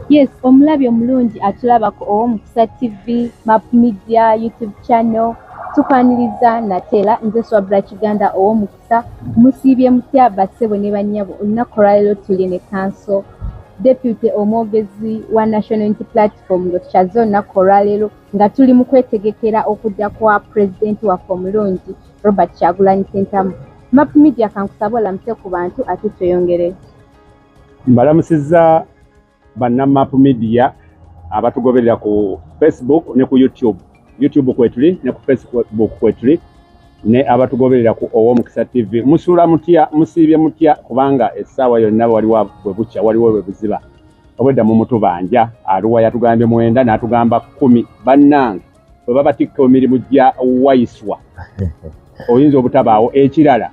Yes, omulabi omulungi atulabako ow'Omukisa TV, Map Media, YouTube channel, tukaniriza natela nze Swabra Kiganda ow'Omukisa. Musiibye mutya bassebo ne bannyabo, olunaku olwaleero tuli ne Council Deputy omwogezi wa National Unity Platform nga tukyaze olunaku olwaleero nga tuli mu kwetegekera okudda kwa Pulezidenti waffe omulungi Robert Kyagulanyi Ssentamu. Map Media kankusaba olamuse ku bantu ate tweyongere. Mbalamusizza banna Map Media abatugoberera ku Facebook ne ku YouTube kwetuli ne ku Facebook kwetuli ne abatugoberera ku ow'Omukisa TV. Musula mutya, musiibye mutya kubanga essaawa yonna waliwo bwe bukya waliwo bwe buziba. Obwedda mu mutubanja aluwa yatugambye 9 n'atugamba 10 bannange bwe babatikka emirimu gya wayiswa oyinza obutabaawo ekirala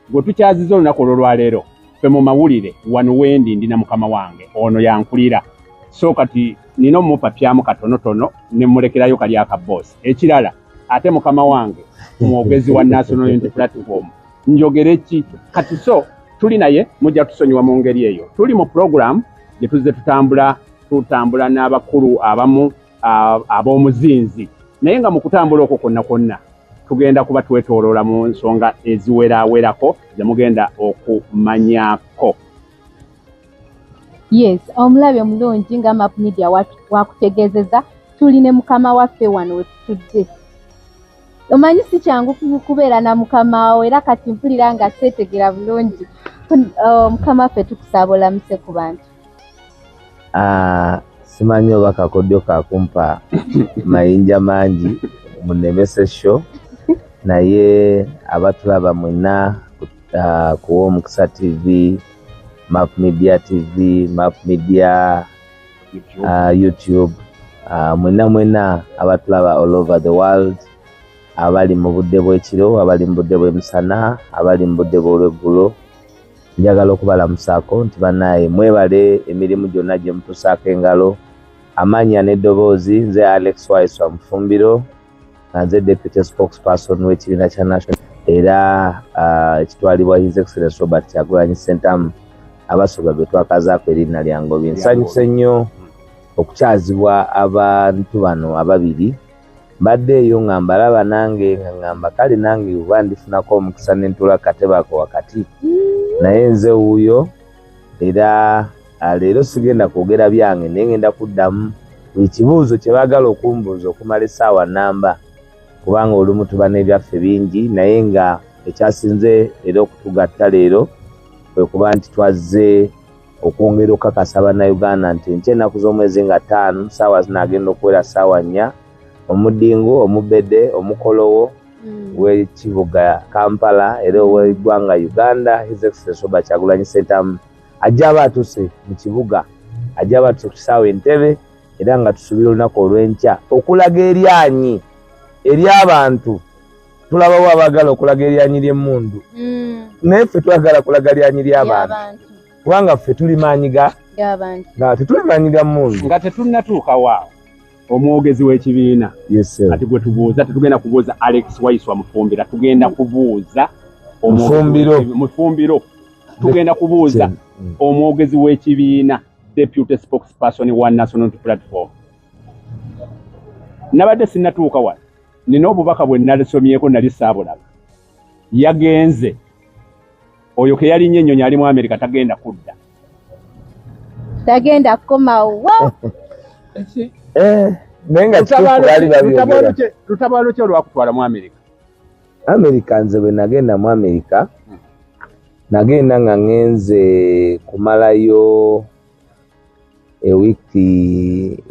gwe tukyaziza olunaku olwaleero fe mu mawulire wano wendi ndina mukama wange ono yankulira so kati nina omupapyamu katonotono ne mulekerayo kali akabosi ekirala ate mukama wange mwogezi wa National Unity Platform njogere ki kati so tuli naye mujja tusonyiwa mu ngeri eyo tuli mu program gye tuzze tutambula n'abakulu abamu ab'omuzinzi naye nga mu kutambula okwo konna tugenda kuba twetooloola mu nsonga eziwerawerako ze mugenda okumanyako. Yes, omulabi omulungi nga Map Media wakutegeezeza tuli ne mukama waffe wano wetutudde. Omanyi si kyangu kubeera na mukama wo era kati mpulira nga seetegera bulungi. Mukama waffe tukusaba olamuse ku bantu. Simanyi oba kakodyo kakumpa mayinja mangi munemese show naye abatulaba mwenna ku ow'Omukisa TV, Map Media TV, Map Media YouTube, mwenna abatulaba all over the world, abali mu budde bw'ekiro, abali mu budde bw'emisana, abali mu budde bw'olweggulo, njagala okubalamusaako nti bannaye mwebale emirimu gyonna gye mutusaako engalo. Amanya n'eddoboozi nze Alex Waiswa Mufumbiro nze Deputy Spokesperson w'ekibiina kya National era ekitwalibwa His Excellency Robert Kyagulanyi Ssentamu abasoga bwe twakazaako erinnya lyange obi. Nsanyuse nnyo okukyazibwa abantu bano ababiri. Mbadde eyo nga mbalaba nange nga ngamba kale nange oba ndifunako omukisa ne ntuula katebe ako wakati naye nze wuuyo era leero sigenda kwogera byange naye ngenda kuddamu buli kibuuzo kye baagala okumbuuza okumala essaawa nnamba kubanga olumu tuba n'ebyaffe bingi naye nga ekyasinze era okutugatta leero kwe kuba nti twazze okwongera okukakasa bannayuganda nti enkya ennaku z'omwezi nga 5 ssaawa zinaagenda okuwera ssaawa 4 omudingo omubedde omukolowo w'ekibuga Kampala era ow'eggwanga Uganda His Excellency Robert Kyagulanyi Ssentamu ajja aba atuse mu kibuga ajja aba atuse ku kisaawe Entebbe era nga tusuubira olunaku olw'enkya okulaga eryanyi ery'abantu. Tulabawo abaagala okulaga eryanyi ly'emmundu naye ffe twagala kulaga lyanyi ly'abantu kubanga ffe tuli maanyiga nga tetuli maanyiga mmundu nga tetunnatuukawo omwogezi w'ekibiina. Ati gwe tubuuza tetugenda kubuuza Alex Waiswa Mufumbira tugenda kubuuza Mufumbiro tugenda kubuuza omwogezi w'ekibiina Deputy Spokesperson wa National Unity Platform. Nabadde sinnatuuka wano nina obubaka bwe nalisomyeko nali saabulaba yagenze oyo ke yali nnyonyi ali mu Amerika tagenda kudda tagenda kukomawo naye nga lutabaalo ki olwakutwala mu Amerika nze bwe nagenda mu Amerika nagenda nga ngenze kumalayo ewiiki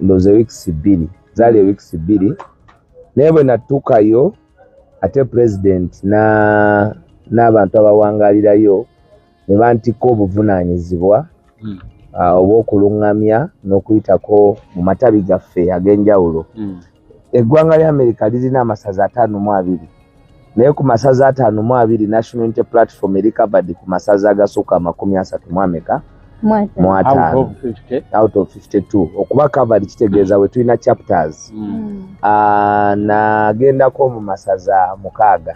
ndoze wiiki 2 zaali ewiiki 2 naye bwe natuukayo ate President n'abantu abawangalirayo ne bantikka obuvunaanyizibwa obw'okuluŋŋamya n'okuyitako mu matabi gaffe ag'enjawulo. Eggwanga lya Amerika lirina amasaza 52 naye ku masaza 52 National Unity Platform erikabadi ku masaza agasooka 35 out of 52 okuba covered kitegeeza we tulina chapters. Nagendako mu masaza 6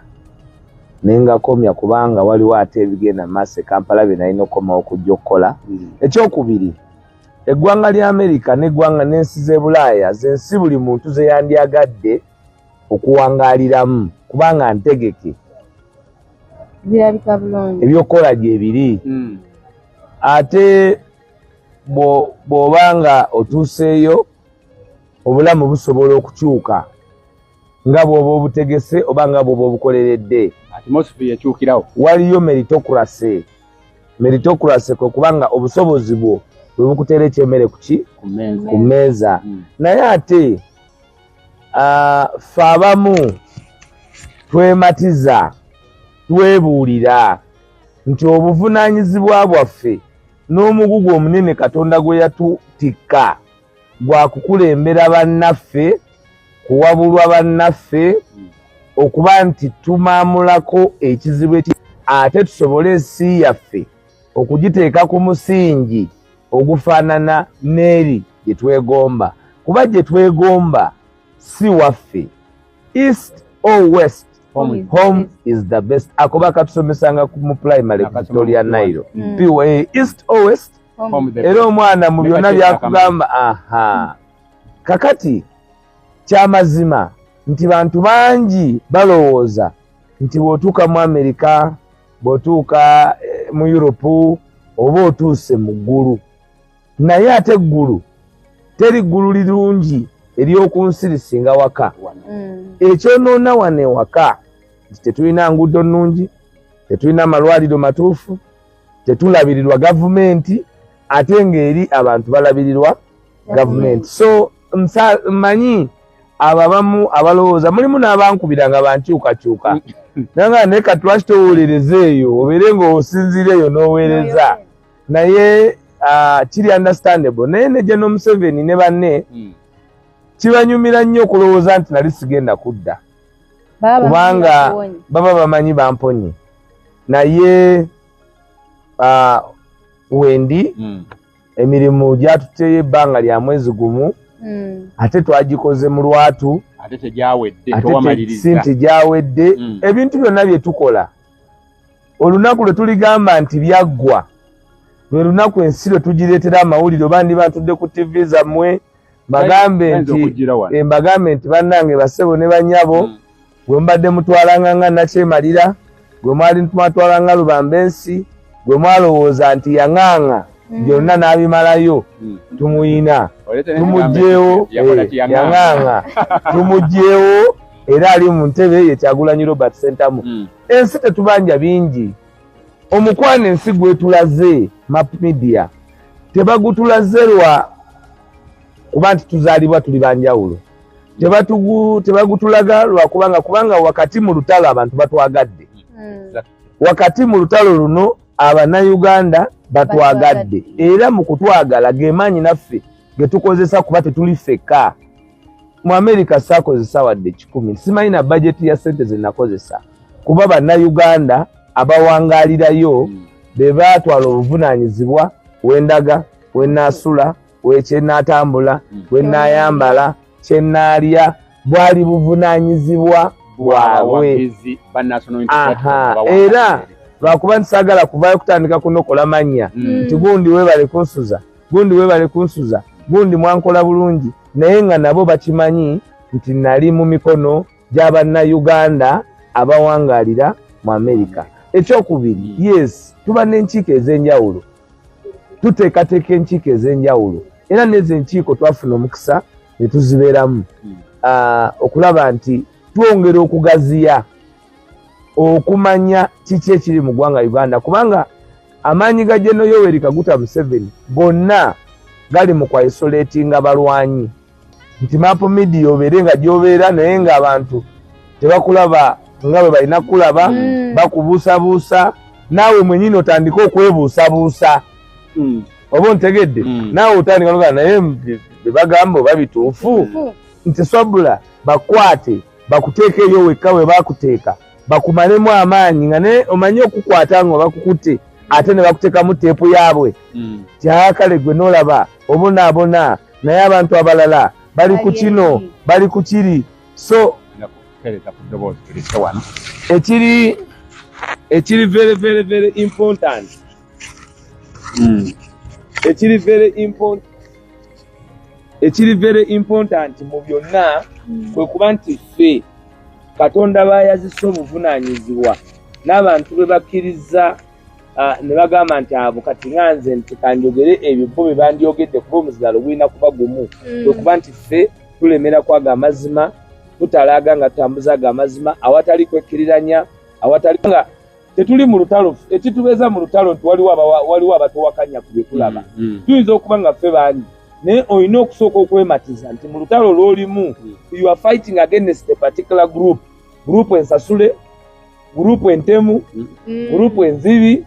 naye nga komya kubanga waliwo ate ebigenda maaso e Kampala bye nalina okukomawo okujja okukola. Ekyokubiri eggwanga lya Amerika n'eggwanga n'ensi z'e Bulaaya zensi buli muntu ze yandyagadde okuwangaaliramu kubanga ntegeke zirabika bulungi ebyokukola gye biri ate bw'obanga otuuseeyo obulamu busobola okukyuka nga bw'oba obutegese oba nga bw'oba obukoleredde atmosphere ekyukirawo waliyo meritocracy kwe kubanga obusobozi bwo bwe bukuteera ekyemmere ku mmeeza naye ate ffe abamu twematiza twebuulira nti obuvunaanyizibwa bwaffe n'omugugu omunene Katonda gwe yatutikka gwa kukulembera bannaffe kuwabulwa bannaffe okuba nti tumaamulako ekizibu ate tusobole ensi yaffe okugiteeka ku musingi ogufaanana n'eri gye twegomba kuba gye twegomba si waffe east or west home is the best akoba katusomesanga mu primary Victoria Nairo east or west era omwana mu byonna byakugamba kakati kyamazima nti bantu bangi balowooza nti bw'otuuka mu Amerika bw'otuuka mu Europe oba otuuse mu ggulu naye ate eggulu teri ggulu lirungi ery'oku nsi lisinga waka ekyonoona wano ewaka nti tetulina nguudo nnungi tetulina malwaliro matuufu tetulabirirwa gavumenti ate ng'eri abantu balabirirwa gavumenti so mmanyi abo abamu abalowooza mulimu n'abankubira nga bankyukakyuka nanga naye kati lwaki towolereza eyo obeere ng'osinziira eyo n'oweereza naye kiri understandable naye ne General Museveni ne banne kibanyumira nnyo okulowooza nti nali sigenda kudda kubanga baba bamanyi bamponye naye wendi emirimu gyatuteyo ebbanga lya mwezi gumu ate twagikoze mu lwatu ate tegyawedde ebintu byonna bye tukola olunaku lwe tuligamba nti byaggwa lwe lunaku ensi lwe tugireetera amawulire oba ndi bantudde ku TV zammwe mbagambe nti bannange basebo ne banyabo gwe mbadde mutwalanga nga Nakyemalira gwe mwali mwatwalanga Lubambensi gwe mwalowooza nti yaŋŋaŋŋa byonna n'abimalayo tumuyina tumugyewo yaŋŋaŋŋa tumugyewo era ali mu ntebe ye Kyagulanyi Robert Sentamu ensi tetubanja bingi omukwana ensi gwetulaze Map Media tebagutulaze lwa kuba nti tuzaalibwa tuli banjawulo tebagutulaga lwakubanga wakati mu lutalo abantu batwagadde wakati mu lutalo luno Abannayuganda batwagadde era mu kutwagala gemaanyi naffe ge tukozesa kuba tetuli ffekka mu Amerika saakozesa wadde 10 simanyi na bajeti ya ssente ze nakozesa kuba Bannayuganda abawangaalirayo be baatwala obuvunaanyizibwa wendaga wennaasula kyennaatambula wennaayambala kyennaalya bwali buvunaanyizibwa bwabwe era lwakuba ntisaagala kuvaayo kutandika kunokola mannya nti gundi weebale kunsuza gundi weebale kunsuza gundi mwankola bulungi naye nga nabo bakimanyi nti nali mu mikono gy'Abannayuganda abawangaalira mu Amerika. Ekyokubiri, yes, tuba n'enkiiko ez'enjawulo, tuteekateeka enkiiko ez'enjawulo era n'ezo enkiiko twafuna omukisa ne tuzibeeramu okulaba nti twongera okugaziya okumanya kiki ekiri mu ggwanga Uganda kubanga amaanyi ga General Yoweri Kaguta Museveni gonna gali mu kwaisolatinga balwanyi nti Map Media obeere nga gy'obeera naye ng'abantu tebakulaba nga bwe balina kulaba bakubuusabuusa naawe mwenyini otandika okwebuusabuusa oba ontegedde naawe otandika nogaa naye bebagamba oba bituufu nti swabula bakwate bakuteekeeyo wekka we bakuteeka bakumalemu amaanyi nga ne omanye okukwata nga bakukutte ate ne bakuteekamu teepu yaabwe kyakale gwe n'olaba obonaabona naye abantu abalala bali ku kino bali ku kiri so ekiri very very very important ekiri very ekiri very important mu byonna kwe kuba nti ffe Katonda bayazisa obuvunaanyizibwa n'abantu be bakkiriza ne bagamba nti abo kati nganze nti kanjogere ebyo bo be bandyogedde kuba omuziralo gwina kuba gumu kwe kuba nti ffe tulemera kwaga amazima tutalaaga nga tutambuza aga amazima awatali kwekkiriranya awatali nga tetuli mu lutalo ekitubeeza mu lutalo nti waliwo abatowakanya ku bye tulaba tuyinza okuba nga ffe bangi naye olina okusooka okwematiza nti mu lutalo lw'olimu you are fighting against a particular group ensasule group entemu group enzibi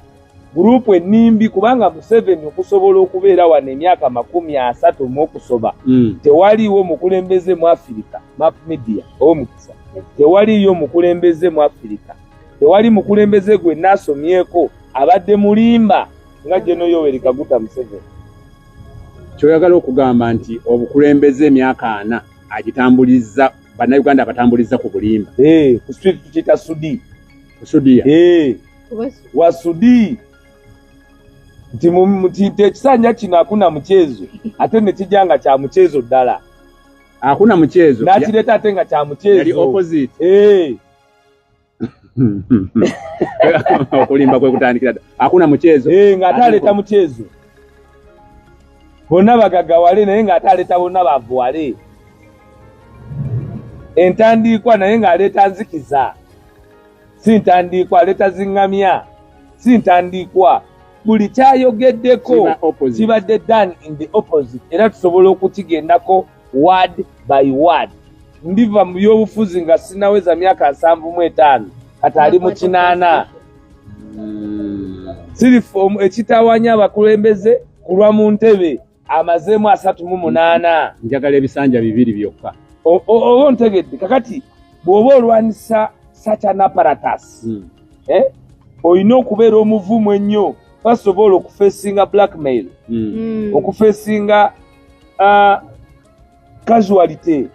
group ennimbi kubanga Museveni okusobola okubeera wano emyaka 30 mu okusoba tewaliwo mukulembeze mu Africa map media omukisa tewaliyo mukulembeze mu Africa tewali mukulembeze gwe nasomyeko abadde mulimba nga General Yoweri Kaguta Museveni. Kyoyagala okugamba nti obukulembeze emyaka 4 agitambuliza bannayuganda abatambuliza ku bulimba ku street tukita Sudi Sudia wa Sudi nti ekisanja kino hakuna mchezo ate ne kijanga kya mchezo ddala hakuna mchezo nakireta ate nga kya mchezo yali opposite okulimba kwe kutandikira hakuna mchezo nga ataleta mchezo bonna bagagawale naye nga ataleta bonna bavuwale entandikwa naye nga aleta nzikiza si ntandikwa aleta zingamya si ntandikwa buli kyayogeddeko kibadde done in the opposite era tusobola okukigendako word by word. Ndiva mu byobufuzi nga sinaweza myaka 75 kati ali mu 8 sirifu ekitawanya abakulembeze kulwa mu ntebe amazeemu 38 njagala ebisanja 2 byokka obo ntegedde kakati bw'oba olwanisa such an apparatus olina okubeera omuvumu ennyo first of all okufeesinga blackmail okufeesinga casuality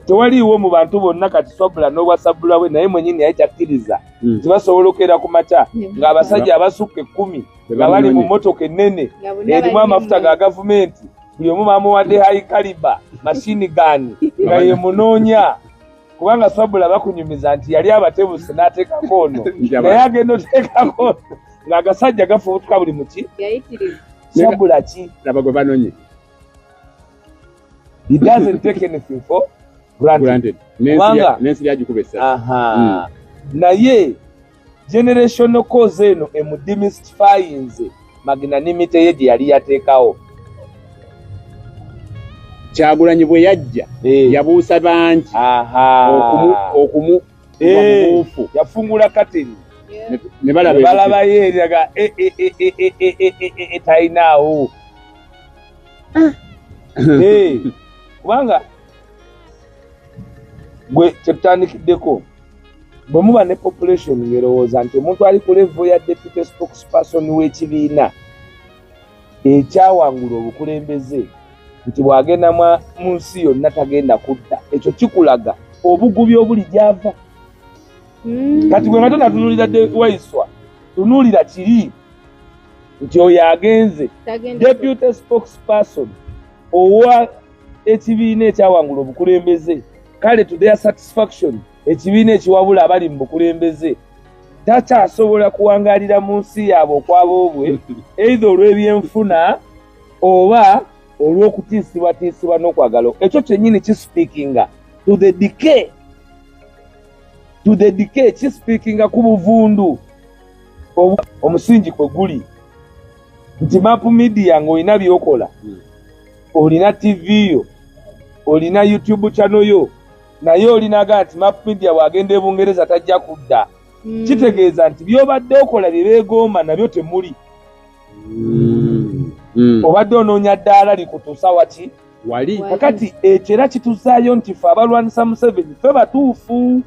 tewaliiwo mu bantu bonna kati Swabula n'obwasabula we naye mwenyini yakyakkiriza tibasobola okukeera ku makya ng'abasajja abasukka 10 nga bali mu mmotoka ennene erimu amafuta ga gavumenti buli omu bamuwadde high caliber mashini gani nga ye munoonya kubanga Swabula bakunyumiza nti yali abatebusi n'ateekako ono naye agenda oteekako ng'agasajja gafubutuka buli muki Swabula ki laba gwe banonye he doesn't take anything for granted. Nensi yagikubesa naye generational cause eno emudemystifyinze magnanimity ye gye yali yateekawo. Kyagulanyi bwe yajja yabuusa bangi okumu yafungula kateni ne balaba yeeraga tainaawo kubanga gwe kyetutaandikiddeko bwe muba ne population ngerowooza nti omuntu ali ku level ya deputy spokesperson w'ekibiina ekyawangula obukulembeze nti bw'agenda mu nsi yonna tagenda kudda ekyo kikulaga obugubi obuli gy'ava kati gwe nga tonatunulira Waiswa tunuulira kiri nti oyo agenze deputy spokesperson owa ekibiina ekyawangula obukulembeze kale to their satisfaction ekibiina ekiwabula abali mu bukulembeze takyasobola kuwangalira mu nsi yaabwe okwaba obwe either olw'ebyenfuna oba olw'okutiisibwatiisibwa n'okwagala ekyo kyennyini kispeakinga to the decay kispeakinga ku buvundu omusingi kwe guli nti map media ng'olina byokola olina TV yo olina YouTube channel yo naye olinaga nti map media bw'agenda e Bungereza tajja kudda kitegeeza nti byobadde okola bye beegomba nabyo temuli obadde onoonya ddaala likutuusa waki wali kakati ekyo era kituzaayo nti ffe abalwanisa Museveni ffe batuufu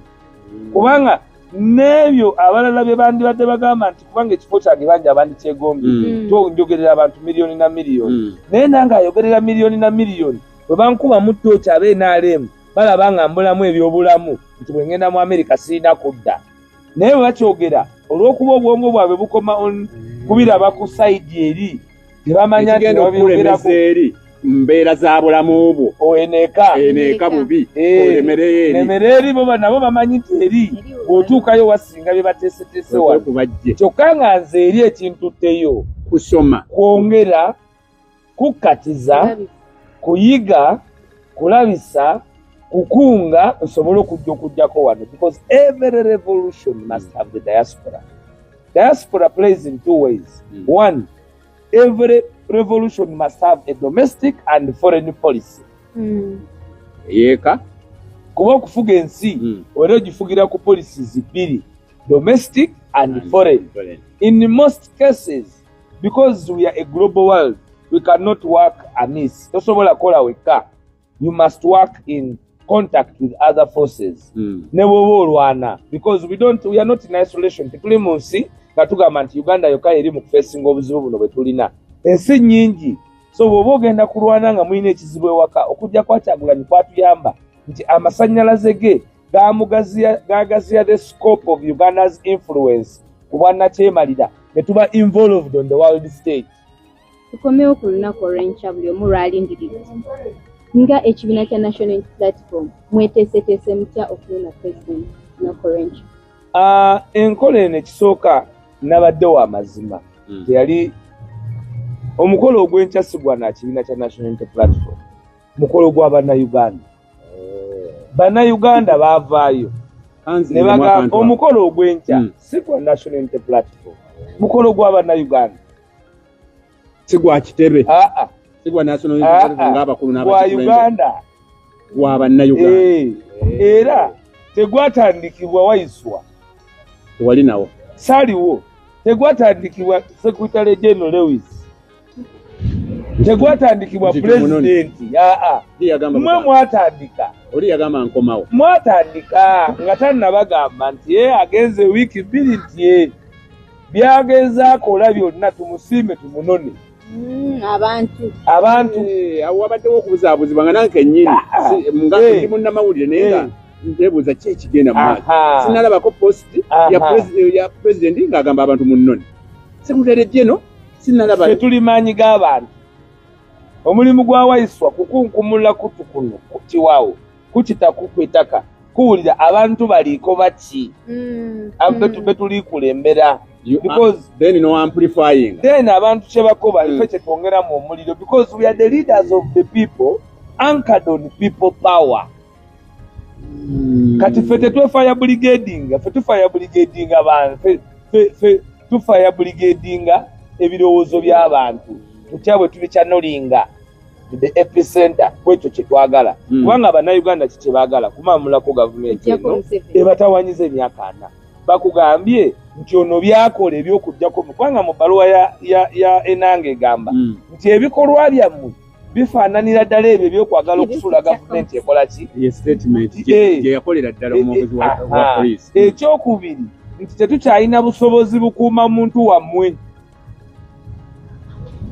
kubanga n'ebyo abalala bye bandibadde bagamba nti kubanga ekifo kyange bangi abandi kyegombye njogerera abantu miliyoni na miliyoni naye nange ayogerera miliyoni na miliyoni bwe bankuba mu ttooki NRM balaba nga mbulamu ebyobulamu nti bwe ngenda mu Amerika sirina kudda naye bwe bakyogera olw'okuba obwongo bwabwe bukoma kubiraba ku sayidi eri tebamanya nti babyogerako mbeera za bulamu bwo eneka bubi olemereri bo nabo bamanyi nti eri bw'otuukayo wasinga bye bateeseteese wano kyokka nga nze eri ekintu tteyo kusoma kwongera kukkatiza kuyiga kulabisa kukunga nsobole okujjako wano because every revolution must have the diaspora. Diaspora plays in two ways. One, every revolution must have a domestic and foreign policy. Yeka kuba okufuga ensi era ogifugira ku policies bbiri, domestic and foreign. In most cases, because we are a global world, we cannot work amiss. Tosobola kola weka. You must work in contact with other forces. Ne bwoba olwana because we are not in isolation. Tetuli mu nsi nga tugamba nti Uganda yokka eri mu kufacinga obuzibu buno bwe tulina. Ensi nnyingi. So bw'oba ogenda kulwana nga mulina ekizibu ewaka, okujja kwa Kyagulanyi kwatuyamba nti amasannyalaze ge gaagaziya the scope of Uganda's influence ku bwannakyemalira ne tuba involved on the world stage. Tukomewo ku lunaku olw'enkya buli omu lw'alindiridde. Nga ekibiina kya National Unity Platform mweteeseteese mutya okulonda president lunaku olw'enkya? Enkola eno ekisooka nabadde wa mazima. Teyali omukolo ogw'enkya si gwa kibiina kya National Unity Platform, mukolo gwa bannayuganda. Bannayuganda baavaayo ne bagamba omukolo ogw'enkya si gwa National Unity Platform, mukolo gwa bannayuganda. Si gwa kitebe. Si gwa National Unity Platform ng'abakulu n'abakikulembeze. Gwa Uganda. Gwa bannayuganda. Era tegwatandikibwa Waiswa. Tewali nawo. Saaliwo. Tegwatandikibwa Secretary General Lewis. Tegwatandikibwa Pulezidenti. Mmwe mwatandika. Oli yagamba nkomawo. Mwatandika nga tannabagamba nti agenze wiiki bbiri nti byageza akola byonna tumusiime tumunone. Abantu awo wabaddewo okubuzaabuzibwa nga nange kennyini nga ndi munnamawulire naye nga nteebuuza ki ekigenda mu maaso. Sinalabako positi ya pulezidenti ng'agamba abantu munnone. Secretary General sinalaba. Tetuli maanyi g'abantu. Omulimu gwa Waiswa kukunkumula kutu kuno kutiwaawo kukita kukwetaka kuwulira abantu baliiko baki be tuli kulembera. Because then no amplifying. Then abantu kyebakoba ife kyetwongeramu omuliro because we are the leaders of the people anchored on people power. Kati fe tetwefaya brigading, fe tufaya brigading abantu, fe tufaya brigading ebirowoozo by'abantu. Tutya bwe tuli channelinga the epicenter kwekyo kyetwagala. Kubanga bannayuganda kye baagala kumamulako gavumenti eno ebatawanyiza emyaka 4. Bakugambye nti ono byakola ebyokujjako kubanga mu bbaluwa ya Enanga egamba nti ebikolwa byammwe bifaananira ddala ebyo ebyokwagala okusula gavumenti ekola ki? Gye yakolera ddala omwogezi wa poliisi. Ekyokubiri nti tetukyalina busobozi bukuuma muntu wammwe.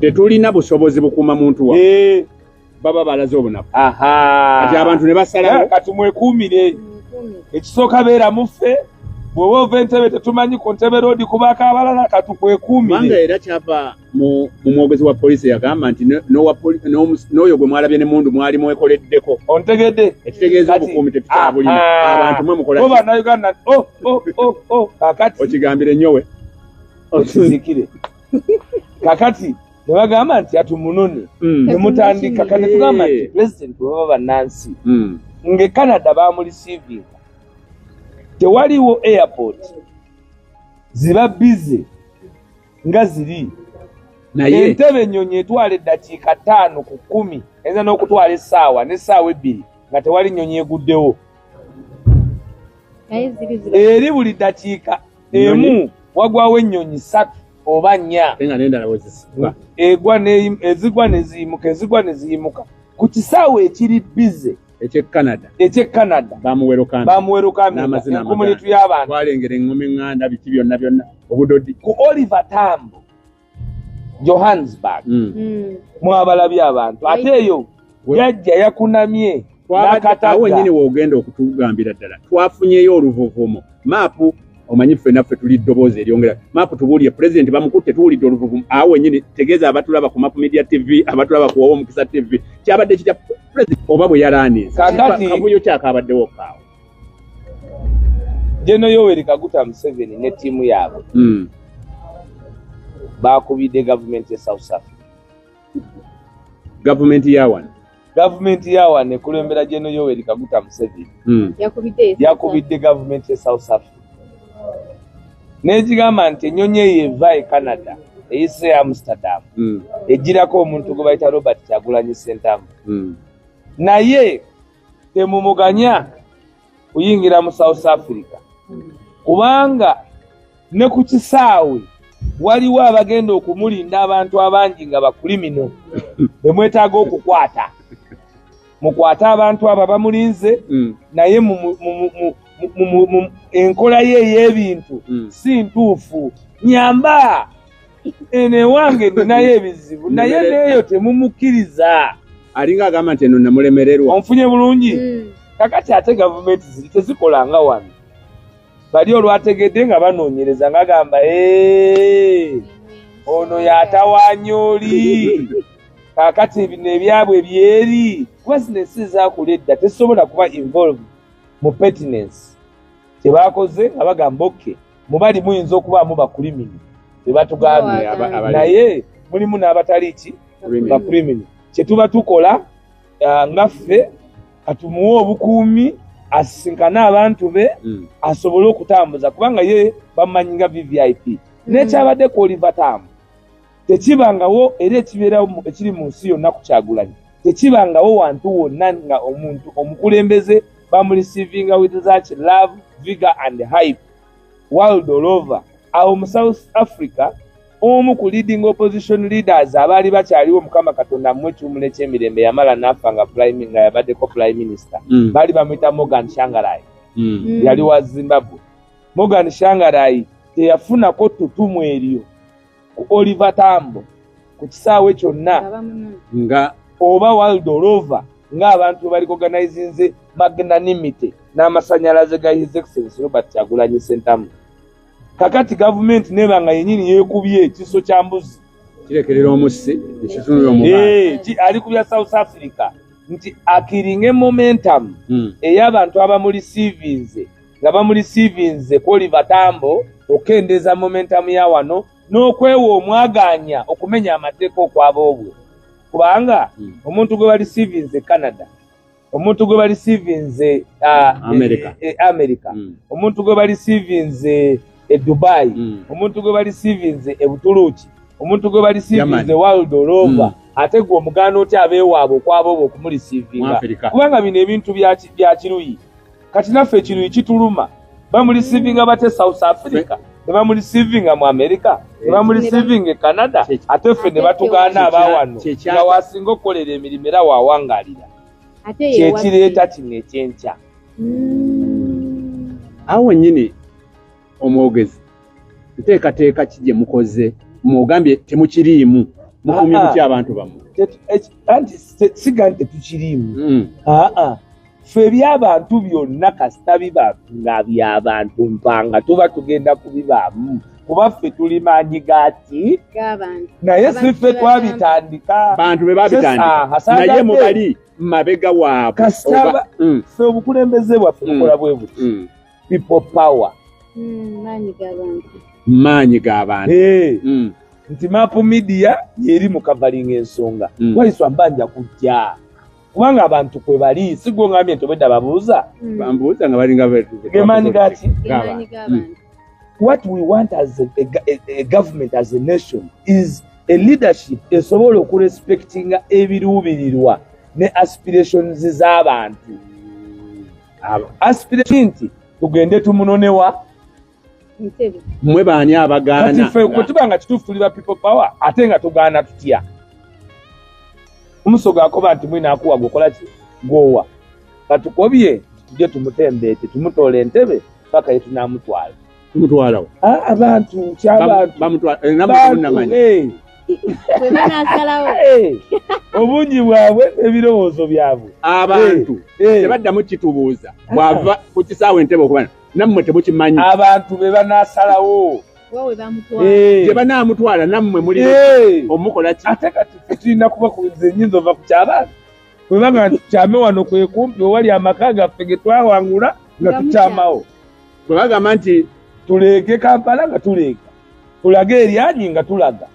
Tetulina busobozi bukuuma muntu wammwe. Baba balaze obunafu. Kati abantu ne basalawo. Kati mwekuumire. Ekisooka beera muffe. Bw'oba ova Entebbe tetumanyi ku Entebbe Road kubaako abalala katukwekuumire. Manga era kyava mu mwogezi wa poliisi yagamba nti n'oyo gwe mwalabye ne mundu mwali mwekoleddeko. Ontegedde? Ekitegeeza obukuumi tetukyabulina. Abantu mwe mukola. Bo bannayuganda kakati. Okigambire nnyowe. Okizikire. Kakati ne bagamba nti atumunone. Ne mutandika kati tugamba nti President baba bannansi. Nge Canada baamuliceivinga. Tewaliwo airport ziba busy nga ziri. Naye Entebbe ennyonyi etwala eddakiika 5 ku 10 eyinza n'okutwala essaawa n'essaawa 2 nga tewali nnyonyi eguddewo. Eri buli ddakiika emu wagwawo ennyonyi 3 oba 4 ezigwa ne ziyimuka ku kisaawe ekiri busy eky'e Canada bamuwerokamira enkomunitu y'abantu twalengera engoma eŋŋanda biki byonna obudodi ku Oliver Tambo Johannesburg mwabalabye abantu ate eyo yajja yakunamye awo nyini woogenda okutugambira ddala twafunyeyo oluvuvumo maapu omanyi ffe naffe tuli ddoboozi eryongera maapu tubuulye pulezidenti bamukutte tuwulidde oluvuvumu awo wennyini tegeeza abatulaba ku Map Media TV abatulaba ku Owomukisa TV kyabadde kitya pulezidenti oba bwe yalaaniza kabuyo kyakabaddewo kaawo General Yoweri Kaguta Museveni ne ttiimu yaabwe baakubidde gavumenti ya South Africa. Gavumenti ya wano ekulembera General Yoweri Kaguta Museveni yakubidde gavumenti ya South Africa n'egigamba nti ennyonyi eyo eva e Canada eyise e Amsterdam egirako omuntu gwe bayita Robert Kyagulanyi Ssentamu naye temumuganya kuyingira mu South Africa kubanga ne ku kisaawe waliwo abagenda okumulinda abantu abangi nga bakulimino bemwetaaga okukwata mukwata abantu abo bamulinze naye enkola ye ey'ebintu si ntuufu nyamba ene wange ninayo ebizibu naye neeyo temumukkiriza alinga agamba nti eno namulemererwa onfunye bulungi kakati ate gavumenti ziri tezikola nga wano bali olwategedde nga banoonyereza ngagamba ono yatawaanya oli kakati bino ebyabwe byeri kuba zino ensi zaakula edda tesobola kuba involved mu pertinence kyebakoze nga bagamba oke mubali muyinza okubaamu bakulimini tebatugambye naye mulimu n'abatali ki bakulimini kyetuba tukola ngaffe katumuwe obukuumi asisinkane abantu be asobole okutambuza kubanga ye bamanyi nga VVIP n'ekyabadde ku Oliver Tambo tekibangawo era ekibeerawo ekiri mu nsi yonna ku Kyagulanyi tekibangawo wantu wonna nga omuntu omukulembeze bamurecevinga with such love vigor and hype world all over awo mu South Africa omu ku leading opposition leaders abaali bakyaliwo Mukama Katonda mmwe kyumule ky'emirembe yamala n'afa nga yabaddeko prime minister baali bamuyita Morgan Tsvangirai yali wa Zimbabwe. Morgan Tsvangirai teyafunako ttutumu eryo ku Oliver Tambo ku kisaawe kyonna nga oba world all over ng'abantu bali organizinze magnanimity n'amasanyalaze ga His Excellency Robert Kyagulanyi Ssentamu. Kakati gavumenti neba nga yennyini yeekubye ekiso kya mbuzi kirekerera omussi ekitunula omubala ali kubya South Africa nti akiringe momentum ey'abantu abamuliceivinze nga bamuliceivinze ku Oliver Tambo okendeza momentum ya wano n'okwewa omwaganya okumenya amateeka okwaboobwe kubanga omuntu gwe baliceivinze Canada omuntu gwe baliceivinze America omuntu gwe baliceivinze Dubai omuntu gwe baliceivinze Butuluki omuntu gwe baliceivinze world all over ate gwe omuganda otya abeewaabwe okwabooba okumuliceivinga kubanga bino ebintu bya kiruyi kati naffe ekiruyi kituluma bamuliceivinga bate South Africa ne bamuliceivinga mu America ne bamuliceivinga e Canada ate ffe ne batugaana abawano nga wasinga okukolera emirimu era waawangaalira kyekireeta kino ekyenkya awo wennyini omwogezi nteekateeka ki gye mukoze mwogambye temukiriimu mukumye muki abantu bammwe anti siga nti tetukiriimu ffe eby'abantu byonna kasita biba nga by'abantu mpanga tuba tugenda kubibaamu kuba ffe tuli maanyi gaaki naye si ffe twabitandika bantu be babitandika naye mubali mabega waabwe kasita ffe obukulembeze bwaffe bukola bwe buti people power maanyi g'abantu nti Map Media yeri mu covering ensonga waiswa mbanja kujja kubanga abantu kwe bali sigwo ngambye ntobedda babuuza bambuuza nga balinga gemaanyi gaaki what we want as a government as a nation is a leadership esobola okurespectinga ebiruubirirwa ne aspirations z'abantu aspiration nti tugende tumunonewa mmwe baani abagaana kati ffe kwe tuba nga kituufu tuli ba people power ate nga tugaana tutya omusogo akoba nti mwina akuwa gwokola ki gwowa katukobye tujje tumutembeete tumutoola entebe paka yetunamutwala tumutwalawo abantu kyabantu bwe banaasalawo obungi bwabwe ebirowoozo byabwe abantu tebaddamu kitubuuza bw'ava ku kisaawe entebe okubana nammwe temukimanyi abantu be banaasalawo wowe bamutwala gye banaamutwala nammwe muli omukola ki ate kati ffe tulina kuba kunze ennyinza ova ku ky'abantu bwebanga tukyame wano kwe kumpi owali amaka gaffe ge twawangula nga tukyamawo bwe bagamba nti tuleege Kampala nga tuleega tulage eryanyi nga tulaga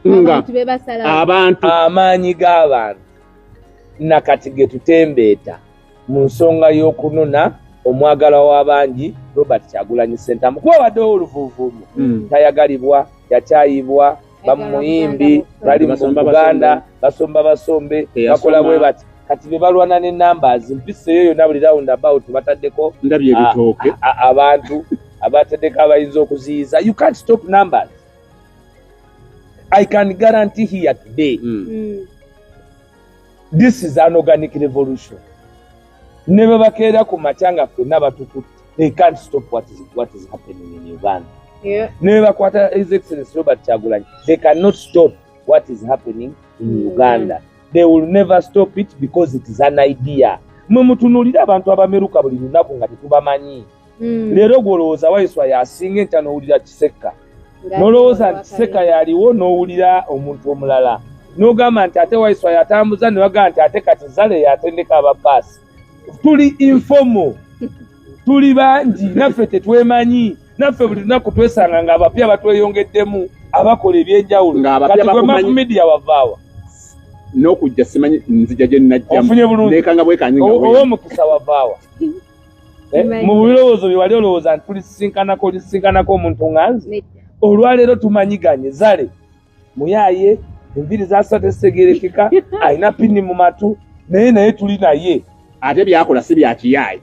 nga be basalawo abantu amaanyi g'abantu nakati ge tutembeeta mu nsonga y'okunona omwagalwa w'abangi Robert Kyagulanyi Ssentamu kuba waddewo oluvuuvuumu tayagalibwa yakyayibwa bamuyimbi bali mu Buganda basomba basombe bakola bwe bati kati be balwana ne numbers mpiseyo yonna buli roundabout bataddeko ndabye ebitooke abantu abateddeko abayinza okuziyiza you can't stop numbers. I can guarantee here today this is an organic revolution. Never bakeera ku machanga ffenna batukutte they can't stop what is happening in Uganda. Never bakwata His Excellency Robert Kyagulanyi they cannot stop what is happening in Uganda. They will never stop it because it is an idea. Mwe mutunuulira abantu abameruka buli lunaku nga tetubamanyi. Leero gwolowooza Waiswa yasinga enta n'owulira Kisekka. Nolowooza nti Kisekka yaliwo n'owulira omuntu omulala. N'ogamba nti ate Waiswa yatambuza ne bagamba nti ate kati Zale yatendeka abapaasi. Tuli informal. Tuli bangi naffe tetwemanyi. Naffe buli lunaku twesanga nga abapya batweyongeddemu abakola ebyenjawulo. Kati gwe Mapu Media wavaawa. N'okujja simanyi nzija gye nnajjamu neekanga bwekanyinga ow'omukisa wavaawa mu birowoozo bye wali olowooza nti tulisinkanako omuntu ŋŋanzi olwaleero tumanyiganye Zale muyaaye enviri zasatu esegerekeka alina pini mu matu naye tuli naye ate byakola si byakiyaaye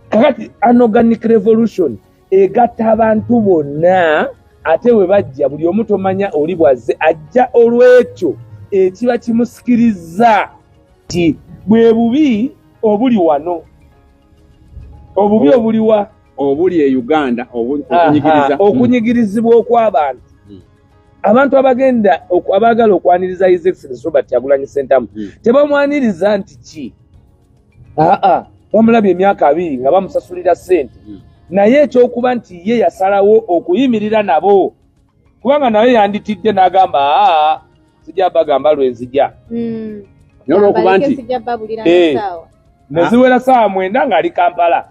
kakati an organic revolution egatta abantu bonna ate we bajja buli omu tomanya oli bwazze ajja olw'ekyo ekiba kimusikiriza ti bwe bubi obuli wano obubi obuliwa obuli e Uganda okunyigirizibwa okw'abantu abantu abaagala okwaniriza His Excellency Robert Kyagulanyi Ssentamu tebamwaniriza nti ki bamulabye emyaka 2 nga bamusasulira ssente naye ekyokuba nti ye yasalawo okuyimirira nabo kubanga naye yanditidde n'agamba sijja bagamba lwenzija n'olwokuba nti neziwera ssaawa 9 ng'ali Kampala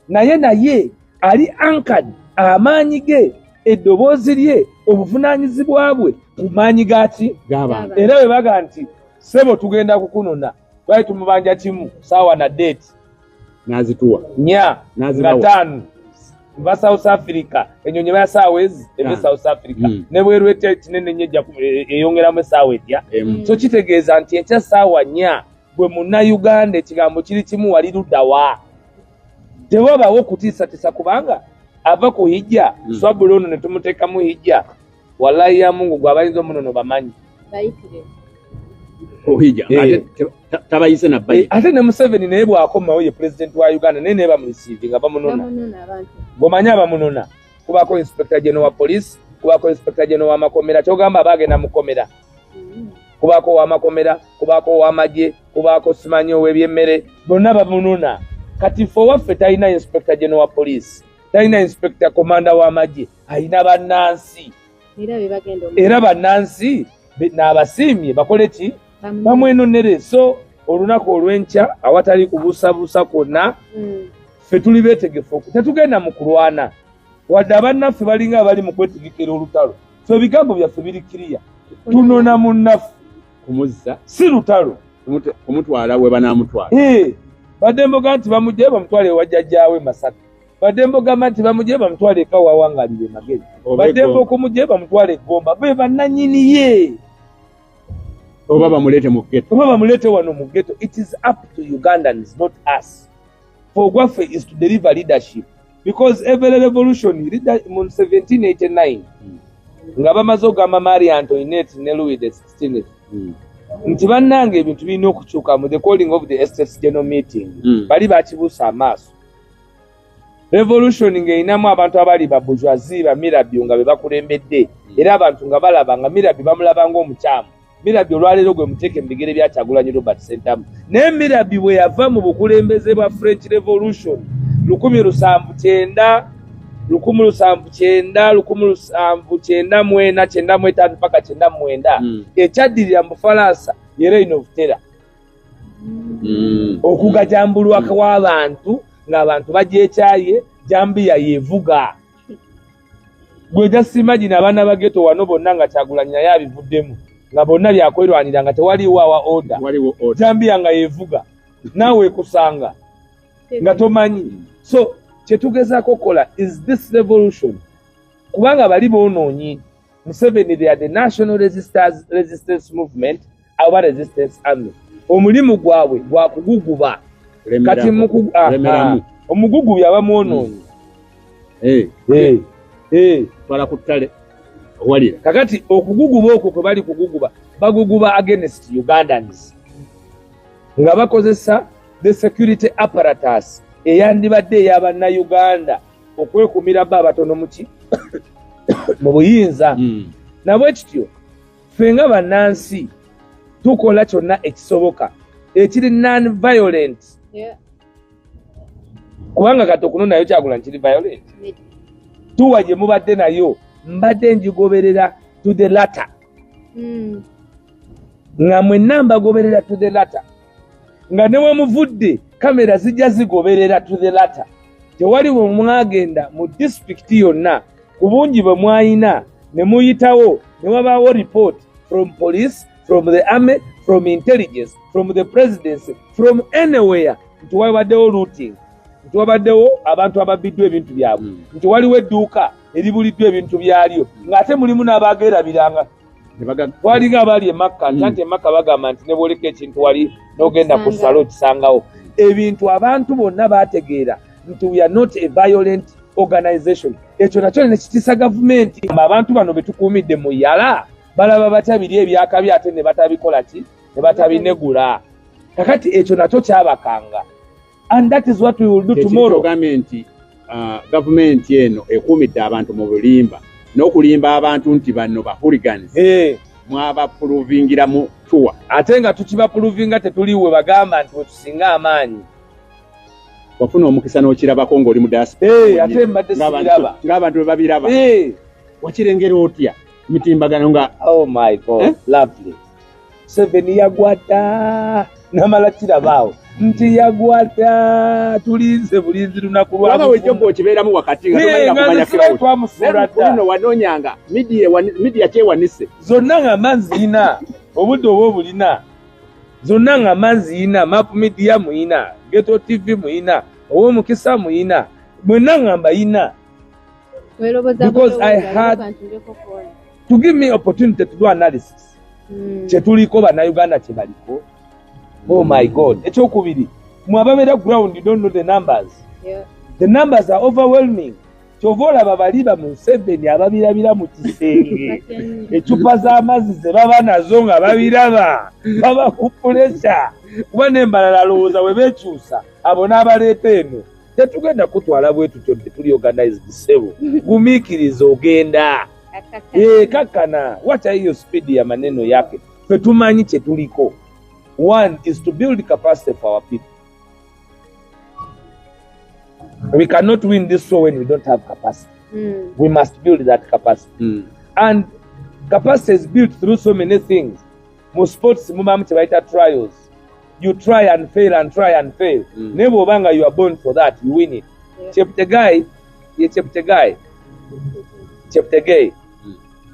naye ali ankad amaanyi ge eddoboozi lye obuvunaanyizibwa bwe ku maanyi gaki g'abantu era bwe baga nti sebo tugenda kukunona twali tumubanja kimu saawa na deeti n'azituwa 4 nga 5 va South Africa enyonyi ba saawa ezi ebe South Africa ne bweru kinene nnyo eyongeramu essaawa etya so kitegeeza nti ekya saawa 4 bwe Munnayuganda ekigambo kiri kimu wali luddawa tewabaawo okutiisatiisa kubanga ava ku hijja swabula ono ne tumuteekamu hijja wallahi ya Mungu gwe abayinza omunono bamanyi ohijja tabayise na bayi ate ne Museveni naye bw'akomawo ye president wa Uganda naye bamureceive nga bamunona bw'omanyi abamunona kubaako inspector general wa police kubaako inspector general wa makomera kyogamba baagenda mukomera kubaako wa makomera kubaako wa magye kubaako simanyi ow'ebyemmere bonna bamunona kati ffe waffe talina inspector general wa police talina inspector commander wa magye alina bannansi era bannansi n'abasiimye bakole ki bamwenonere so olunaku olw'enkya awatali kubuusabuusa kwonna ffe tuli beetegefu tetugenda mu kulwana wadde abannaffe balinga abali mu kwetegekera olutalo ffe ebigambo byaffe biri kiriya tunona munnaffe kumuzza si lutalo kumutwala we banaamutwala badde mboga nti bamugye bamutwale ewajjajjaawe Masaka badde mbogamba nti bamugye bamutwale eka wawangalire magezi badde mbokumugye bamutwale Egomba be bannanyini ye oba bamuleete mu ghetto oba bamuleete wano mu ghetto. It is up to Ugandans, not us. For Gwaffe is to deliver leadership because every revolution mu 1789 nga bamaze ogamba Marie Antoinette ne Louis XVI nti bannange ebintu birina okukyuka mu the calling of the Estates General Meeting bali bakibuusa amaaso revolution ng'erinamu abantu abali ba bourgeoisie ba Mirabeau nga be bakulembedde era abantu nga balaba nga Mirabeau bamulaba ng'omukyamu. Mirabeau olwaleero gwe muteeke mu bigere bya Kyagulanyi Robert Ssentamu. Naye Mirabeau bwe yava mu bukulembeze bwa French Revolution 1790 mpaka 1909 ekyaddirira mu Bufalansa ye Reign of Terror. Okugajambulwa kw'abantu ng'abantu bagyekyaye Jambiya yevuga. Gwe just imagine abaana ba ghetto wano bonna nga Kyagulanyi naye abivuddemu nga bonna byakwerwanira nga tewaliwo awa order. Jambiya nga yevuga naawe kusanga nga tomanyi. So kyetugezaako kola is this revolution kubanga bali boonoonyi Museveni they are the National Resistance Movement aba Resistance Army. Omulimu gwabwe gwa kuguguba kati omugugubi aba mwonoonyi twala ku ttale owalira kakati okuguguba okwo kwe bali kuguguba baguguba against Ugandans nga bakozesa the security apparatus eyandibadde ey'Abannayuganda okwekumira bo abatono muki mu buyinza. Nabwe kityo ffe nga bannansi tukola kyonna ekisoboka ekiri non-violent kubanga kati okunonayo Kyagulanyi kiri violent. Tuwa gye mubadde nayo mbadde ngigoberera to the latter nga mwenna mbagoberera to the latter nga ne wemuvudde kamera zijja zigoberera to the latter. Tewali bwe mwagenda mu district yonna ku bungi bwe mwayina ne muyitawo ne wabaawo report from police, from the army, from intelligence, from the presidency, from anywhere nti wabaddewo looting, nti wabaddewo abantu ababbiddwa ebintu byabwe, nti waliwo edduuka eribuliddwa ebintu byalyo ng'ate mulimu n'abaagerabiranga. Walinga abali e Makka nti e Makka bagamba nti ne bwoleka ekintu wali n'ogenda ku ssalo okisangawo. Ebintu abantu bonna baategeera nti we are not a violent organization. Ekyo nakyo ne kitiisa gavumenti. Abantu bano be tukuumidde mu yala balaba batya biri ebyakabi ate ne batabikola ki ne batabinegula. Kakati ekyo nakyo kyabakanga. And that is what we will do tomorrow. Gavumenti eno ekuumidde abantu mu bulimba n'okulimba abantu nti bano ba hooligans. Mwabapuluvingira mu tuwa ate nga tukibapuluvinga tetuliwe bagamba nti wetusinga amaanyi. Wafuna omukisa n'okirabako ng'oli mu diaspora. Ate mbadde sibiraba ng'abantu bwe babiraba wakirengera otya mitimbagano nga oh my God lovely. Museveni yagwata namala kirabaawo nti yagwata tulinze bulinzi lunaku lwa waba wejjo okibeeramu wakati nga tomanyi kumanya kirawo twamusuula dda wanoonyanga media kyewanise zonna nga manziina obudde oba obulina zonna nga manziina Map Media muyina Ghetto TV muyina Ow'Omukisa muyina mwenna nga mbayina because I had to give me opportunity to do analysis kyetuliko bannayuganda kye baliko. Oh my God. Ekyokubiri mwababeera ground you don't know the numbers. The numbers are overwhelming. Kyova olaba baliba mu Museveni ababirabira mu kisenge ecupa z'amazzi ze baba nazo nga babiraba baba ku pressure kuba n'embalala lowooza we beekyusa abo n'abaleeta eno tetugenda kutwala bwe tutyo tuli organized sebo gumiikiriza ogenda kakkana wacha hiyo speed ya maneno yake ffe tumanyi kye tuliko. One is to build capacity for our people. We cannot win this war when we don't have capacity. We must build that capacity. And capacity is built through so many things. Most sports, trials. You try and fail and try and fail. Never banga you are born for that. You win it. Cheptegei.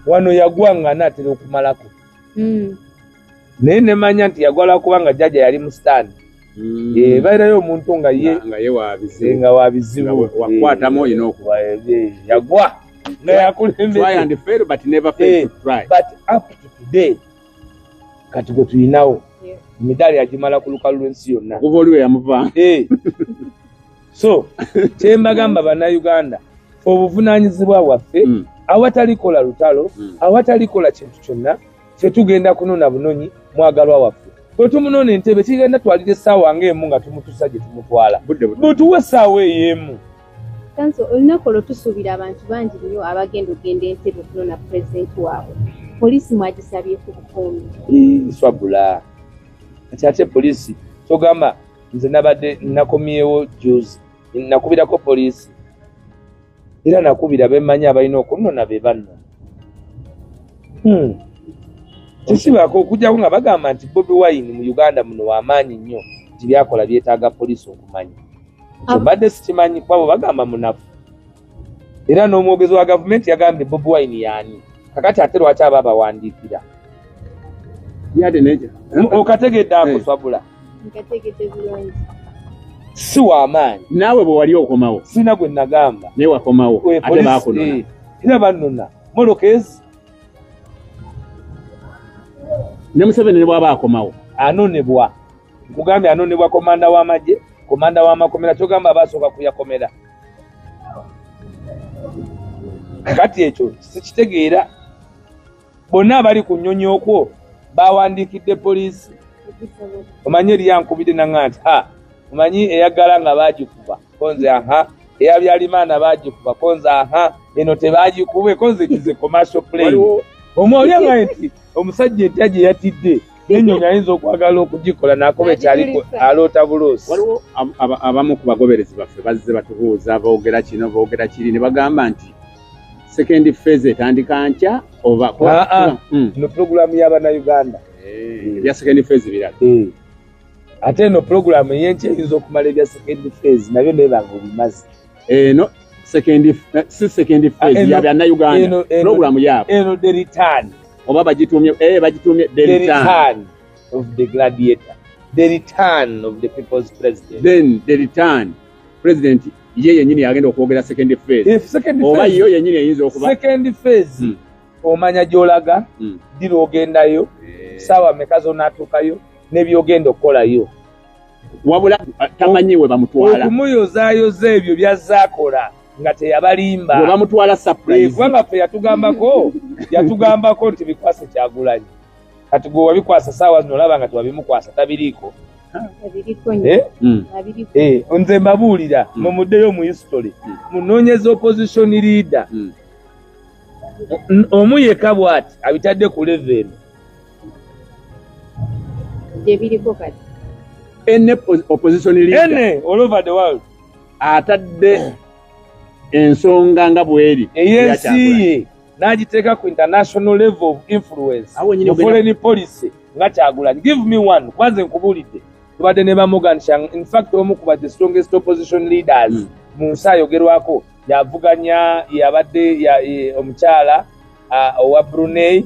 Wano yagwanga natera okumalako. Naye ne manya nti yagwala kubanga jjajja yali mu stand. Bairayo omuntu nga ye wabizibu wakwatamu olina okuba yagwa nga yakulembera. Try and fail but never fail to try. But up to today kati gwe tulinawo emidaali yagimala ku lukalu lw'ensi yonna. Kuba oliwe yamuva. So kyembagamba bannayuganda obuvunaanyizibwa bwaffe awatalikola lutalo awatalikola kintu kyonna kye tugenda kunona bunonyi mwagalwa waffe. Bwe tumunoona entebe kigenda twalira essaawa ng'emu nga tumutusa gye tumutwala. Bwe tuwa essaawa ey'emu Kanso olunaku olwo tusuubira abantu bangi nnyo abagenda okugenda Entebbe okunona pulezidenti waabwe. Poliisi mwagisabye ku bukuumi. Swabula kati ate poliisi togamba nze nabadde nakomyewo juzi nakubirako poliisi era nakubira bemanyi abalina okunona be bannona kisibaako okujjako nga bagamba nti Bobi Wine mu Uganda muno wamaanyi nnyo nti byakola byetaaga poliisi okumanya kyobadde sikimanyi kwabo bagamba munafu era n'omwogezi wa gavumenti yagambye Bobi Wine yaani kakati ate lwaki aba abawandiikira okategedde ako Swabula Nkategedde bulungi. si wamaanyi naawe bwe wali okomawo sina gwe nagamba naye wakomawo ate baakunona era bannona molokezi ne Museveni ne bw'aba akomawo anonebwa nkugambye anonebwa komanda w'amagye komanda w'amakomera kyogamba abasooka kuyakomera kakati ekyo sikitegeera bonna abali ku nnyonyi okwo bawandiikidde poliisi omanyi eri yankubidde nanga nti omanyi eyagala nga baagikuba konze eyabyalimaana baagikuba konze eno tebaagikube konze kize commercial plane omwolyanga nti omusajja entya gye yatidde n'ennyonyi ayinza okwagala okugikola n'akoba ekyaliko aloota buloosi. Waliwo abamu ku bagoberezi baffe bazze batubuuza boogera kino boogera kiri ne bagamba nti second phase etandika nkya oba no pulogulaamu y'Abannayuganda ya second phase birala ate eno pulogulaamu ey'enkya eyinza okumala ebya second phase nabyo nebanga obimaze no si second phase ya Bannayuganda pulogulaamu yaabwe eno the return oba bagitumye the return of the gladiator, the return of the people's president. Then the return president ye yenyini yagenda okwogera second phase. If second phase oba yo yenyini yinza okuba second phase omanya gyolaga dira ogendayo sawa mekazo natukayo nebyogenda okolayo wabula tamanyiwe bamutwala okumuyozaayoza ebyo byazaakola nga teyabalimba bwe bamutwala surprise kubanga fe yatugambako nti bikwase Kyagulanyi kati gwe wabikwasa saawa zino olaba nga tewabimukwasa tabiriiko nze mbabuulira mumuddeyo mu history munoonyeza opposition leader omu yekka bw'ati abitadde ku level gyebiriko kati ene opposition leader all over the world atadde ensonga nga bweri eyensi ye n'agiteeka ku international level of influence mu foreign policy nga Kyagulanyi. Give me one kwanze nkubuulidde tubadde ne ba Morgan Shang, in fact omu ku the strongest opposition leaders mu nsi ayogerwako yavuganya yabadde omukyala owa Brunei.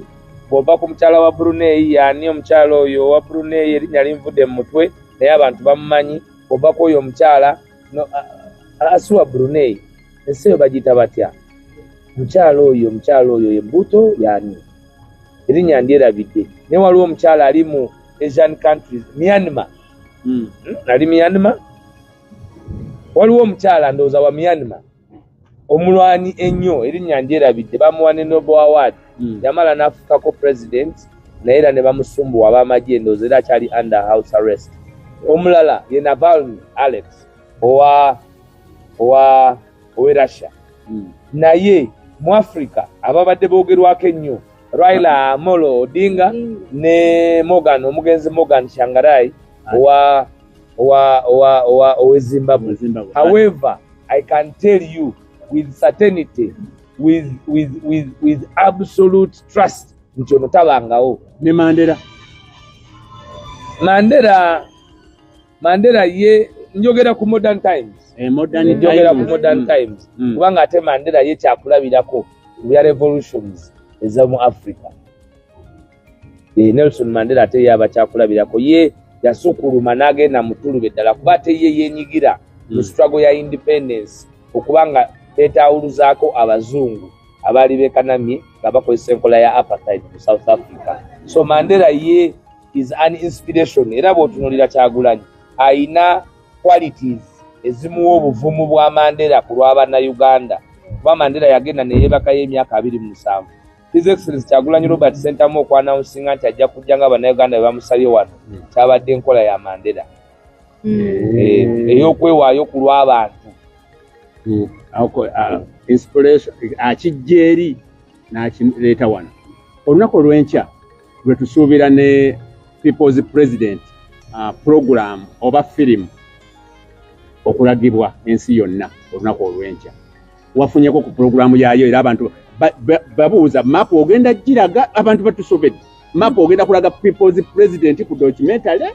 Bw'ova ku mukyala wa Brunei yani omukyala oyo owa Brunei erinnya linvudde mu mutwe naye abantu bamumanyi. Bw'ovako oyo omukyala asuwa Brunei ensi eyo bagiyita batya omukyala oyo ye Mbuto yani erinnya ndyerabidde. Naye waliwo omukyala ali mu Asian countries Myanmar ali Myanmar. Waliwo omukyala ndowooza wa Myanmar omulwanyi ennyo erinnya ndyerabidde bamuwa ne Nobel Award yamala n'afukako president naye era ne bamusumbuwa ab'amagye ndowooza era akyali under house arrest. Omulala ye Navalny Alex owa Russia naye mu Africa ababadde boogerwako ennyo Raila Amolo Odinga ne Morgan omugenzi Morgan Shangarai owa Zimbabwe. However, I can tell you with certainty with absolute trust nti ono tabangawo. Ne Mandela ye njogera ku modern times kubanga ate Mandela ye kyakulabirako ku bya revolutions ezamu Africa. Nelson Mandela ate yaba kyakulabirako ye yasukuluma n'agenda mutulube ddala kuba ate ye yenyigira mu struggle ya independence okubanga etawuluzaako abazungu abaali bekanamye nga bakozesa enkola ya apartheid mu South Africa. So Mandela ye is an inspiration era bw'otunuulira Kyagulanyi ayina qualities ezimuwa obuvumu bwa Mandela ku lw'Abannayuganda kuba Mandela yagenda neyeebakayo emyaka 27. His Excellency Kyagulanyi Robert Ssentamu okwanawunsinga nti ajja kujja nga Abannayuganda bebamusabye wano kyabadde enkola ya Mandela ey'okwewaayo ku lw'abantu. inspiration akijja eri n'akireeta wano. Olunaku olw'enkya lwe tusuubira ne People's President program oba firimu okulagibwa ensi yonna olunaku olw'enkya. Wafunyeko ku programu yaayo era abantu babuuza mapu ogenda giraga abantu batusobedde. Mapu ogenda kulaga People's President ku documentary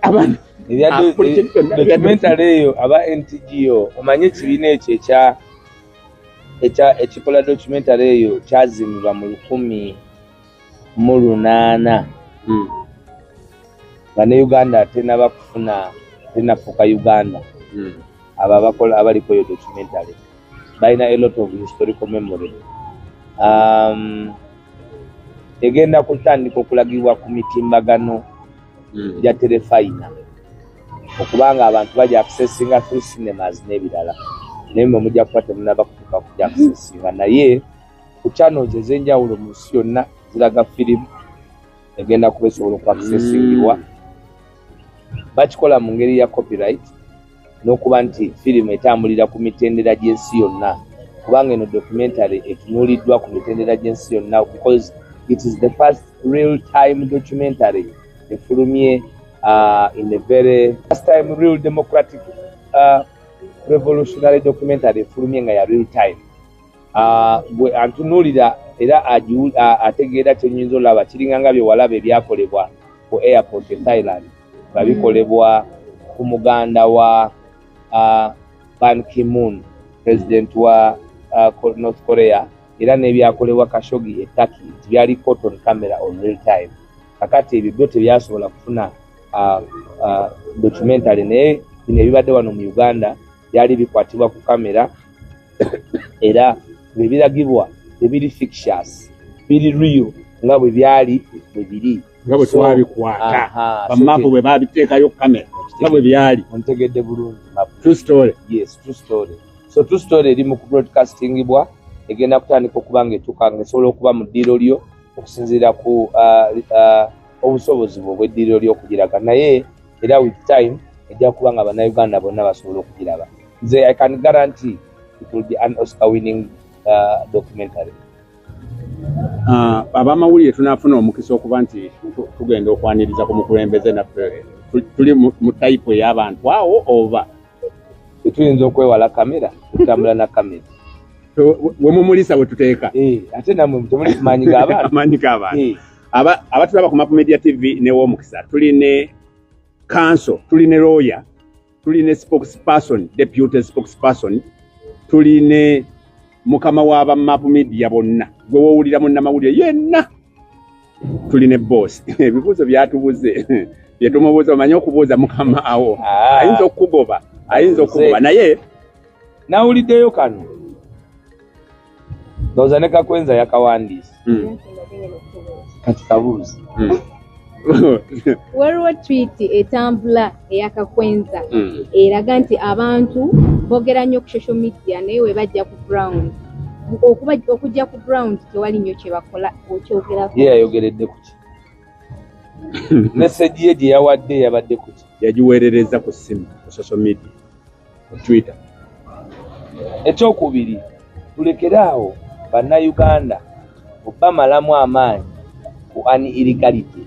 abantu documentary eyo aba NTGO omanye ekibiina ekyo ekikola documentary eyo kyazimbibwa mu 1800 nga ne Uganda tenafuuka Uganda. Abo abakola abaliko eyo documentary balina a lot of historical memory. Egenda kutandika okulagibwa ku mitimbagano gya terefayina okubanga abantu bajja accessinga through cinemas n'ebirala, naye mwe mujja kuba temunaba kutuuka kujja accessinga, naye ku channels ez'enjawulo mu nsi yonna ziraga firimu egenda kuba esobola oku accessingibwa. Bakikola mu ngeri ya copyright n'okuba nti firimu etambulira ku mitendera gy'ensi yonna, kubanga eno documentary etunuuliddwa ku mitendera gy'ensi yonna because it is the first real-time documentary efulumye in a very first time real democratic revolutionary documentary efulumye nga ya real time. Bwe antunuulira era ategeera kyenyinza olaba kiringa nga bye walaba ebyakolebwa ku airport e Thailand nga bikolebwa ku muganda wa Ban Ki-moon, president wa North Korea, era n'ebyakolebwa Khashoggi e Turkey byali caught on camera on real time. Kakati ebyo byo tebyasobola kufuna documentary, naye bino ebibadde wano mu Uganda byali bikwatibwa ku kamera era bebiragibwa ebiri fictitious, biri real nga bwe byali bwe biri nga bwe twabikwata bamapu bwe babiteekayo ku kamera nga bwe byali. Ontegedde bulungi. True story. Yes, true story. So true story eri mu broadcastingibwa egenda kutandika okuba nga etuuka nga esobola okuba mu ddiiro lyo okusinziira ku obusobozi bw'eddiiro ly'okugiraga, naye era with time ejja kuba nga bannayuganda bonna basobola okugiraba. Nze I can guarantee it will be an Oscar winning documentary. Abamawulire tunaafuna omukisa okuba nti tugenda okwaniriza ku mukulembeze naffe tuli mu type ey'abantu awo oba tetuyinza okwewala kamera, tutambula na kamera we mumulisa we tuteeka ate namwe temuli kumanyi g'abantu amanyi g'abantu abatulaba ku Mapu Media TV ne w'omukisa tuli ne council, tuli ne lawyer, tuli ne spokesperson, deputy spokesperson, tuli ne mukama w'aba Mapu Media bonna gwe wowulira munnamawulire yenna, tuli ne boss. Ebibuuzo byatubuze byetumubuuza omanye okubuuza mukama awo ayinza okugoba naye nawuliddeyo kano ndowooza ne Kakwenza yakawandiisa kati kabuuzi. Waliwo tweet etambula eyakakwenza eraga nti abantu boogera nnyo ku social media naye we bajja ku ground okujja ku ground tewali nnyo kye bakola okyogerako. Ye yayogeredde ku ki? Message ye gye yawadde yabadde ku ki? Yagiweerereza ku ssimu ku social media ku Twitter. Ekyokubiri tulekeraawo bannayuganda okubamalamu amaanyi ku illegality.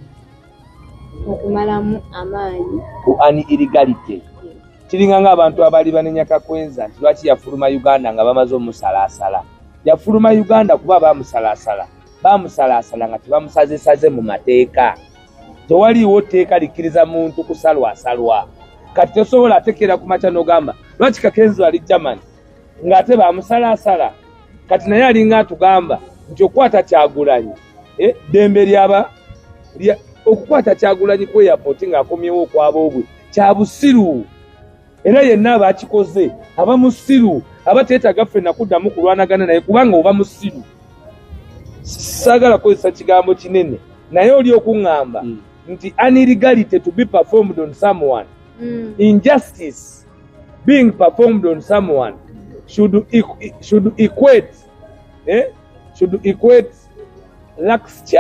Okumalamu amaanyi ku illegality kiringa ng'abantu abaali banenya Kakwenza nti lwaki yafuluma Uganda nga bamaze omusalaasala. Yafuluma Uganda kuba bamusalaasala nga tebamusazesaze mu mateeka. Tewaliiwo tteeka likkiriza muntu kusalwasalwa. Kati tosobola atekeera ku makya n'ogamba lwaki Kakwenza ali Germany ng'ate bamusalaasala. Kati naye alinga atugamba nti okukwata Kyagulanyi ddembe lyaba okukwata Kyagulanyi ku airport ng'akomyewo okwaba obwe kya busiru, era yenna abakikoze aba musiru abateetaaga ffenna kuddamu kulwanagana naye kubanga oba musiru. Saagala kozesa kigambo kinene naye oli okuŋŋamba nti illegality to be performed on someone, injustice being performed on someone should equate laxity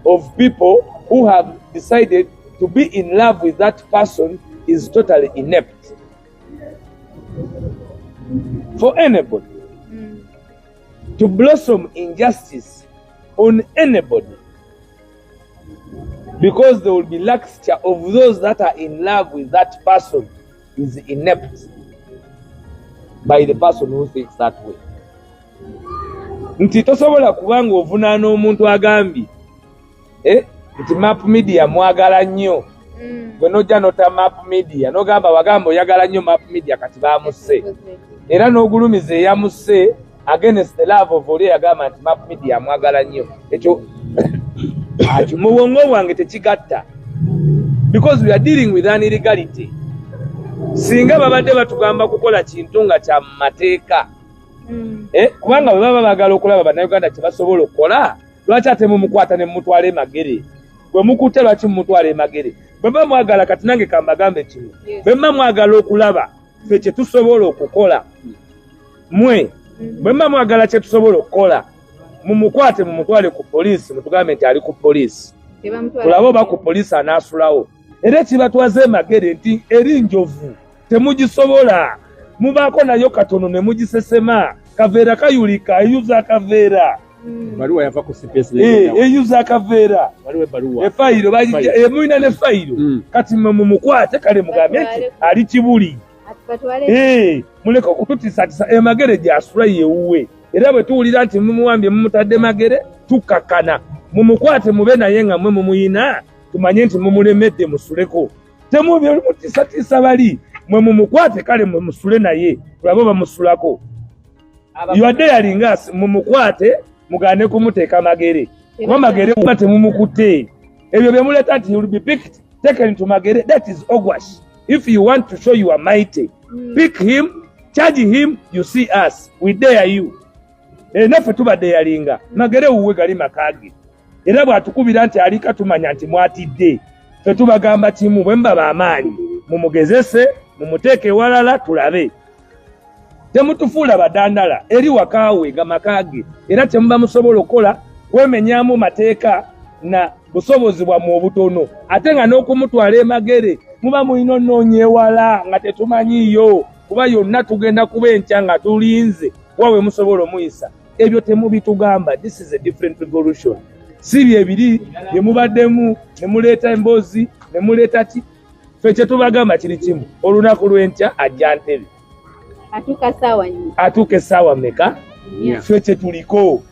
of people who have decided to be in love with that person is totally inept. for anybody to blossom injustice on anybody, because there will be luxury of those that are in love with that person is inept by the person who thinks that way. Nti tosobola kubanga ovunaana omuntu agambye nti Map Media mwagala nnyo, gwe nojja nota Map Media nogamba wagamba oyagala nnyo Map Media kati bamusse, era n'ogulumiza eyamusse against the love of oli yagamba nti Map Media mwagala nnyo. Ekyo mu bwongo bwange tekigatta, because we are dealing with an illegality. Singa babadde batugamba kukola kintu nga kya mateeka, kubanga bwe baba bagala okulaba bannayuganda kye basobola okukola, lwaki ate mumukwata ne mumutwala emagere? Bwe mukutte lwaki mumutwala emagere? Bwe mba mwagala, kati nange kambagambe kino, bwe mba mwagala okulaba ffe kye tusobola okukola, bwe mba mwagala kye tusobola okukola, mumukwate mumutwale ku poliisi, mutugambe nti ali ku poliisi, tulabe oba ku poliisi anaasulawo. Era ekibatwaza emagere nti eri njovu temugisobola, mubaako nayo katono ne mugisesema, kaveera kayulika, eyuza akaveera, baluwa yava ku CPS eyuza akaveera, efayiro mulina ne fayiro, kati mumukwate kale mugambe nti ali Kibuli, muleke okututiisatiisa emagere gy'asula yewuwe. Era bwe tuwulira nti mumuwambye mumutadde magere, tukakana mumukwate mube naye nga mwe mumuyina, tumanye nti mumulemedde musuleko. Temubye mutiisatiisa bali, mwe mumukwate kale mwe musule naye, tulabe bamusulako. Ywadde yalinga mumukwate mugane kumuteeka magere, kuba magere kuba temumukutte. Ebyo bye muleta nti you will be picked, taken to magere, that is ogwash. If you want to show you are mighty, pick him, charge him, you see us, we dare you. Naffe tubadde yalinga magere wuwe gali makage, era bw'atukubira nti alika tumanya nti mwatidde, ffe tubagamba kimu, bwe mba b'amaanyi mumugezese, mumuteeke ewalala tulabe. Temutufuula badandala eri wakaawe ga makage, era temuba musobola okukola kwemenyaamu mateeka na busobozi bwammwe obutono, ate nga n'okumutwala emagere muba mulina onnoonya ewala nga tetumanyiiyo, kuba yonna tugenda kuba enkya nga tulinze wawe musobola omuyisa. Ebyo temubitugamba. This is a different revolution. Si bye biri bye mubaddemu ne muleeta emboozi ne muleeta ki, ffe kye tubagamba kiri kimu, olunaku lw'enkya ajja Ntebe atuuka essaawa mmeka, ffe kye tuliko.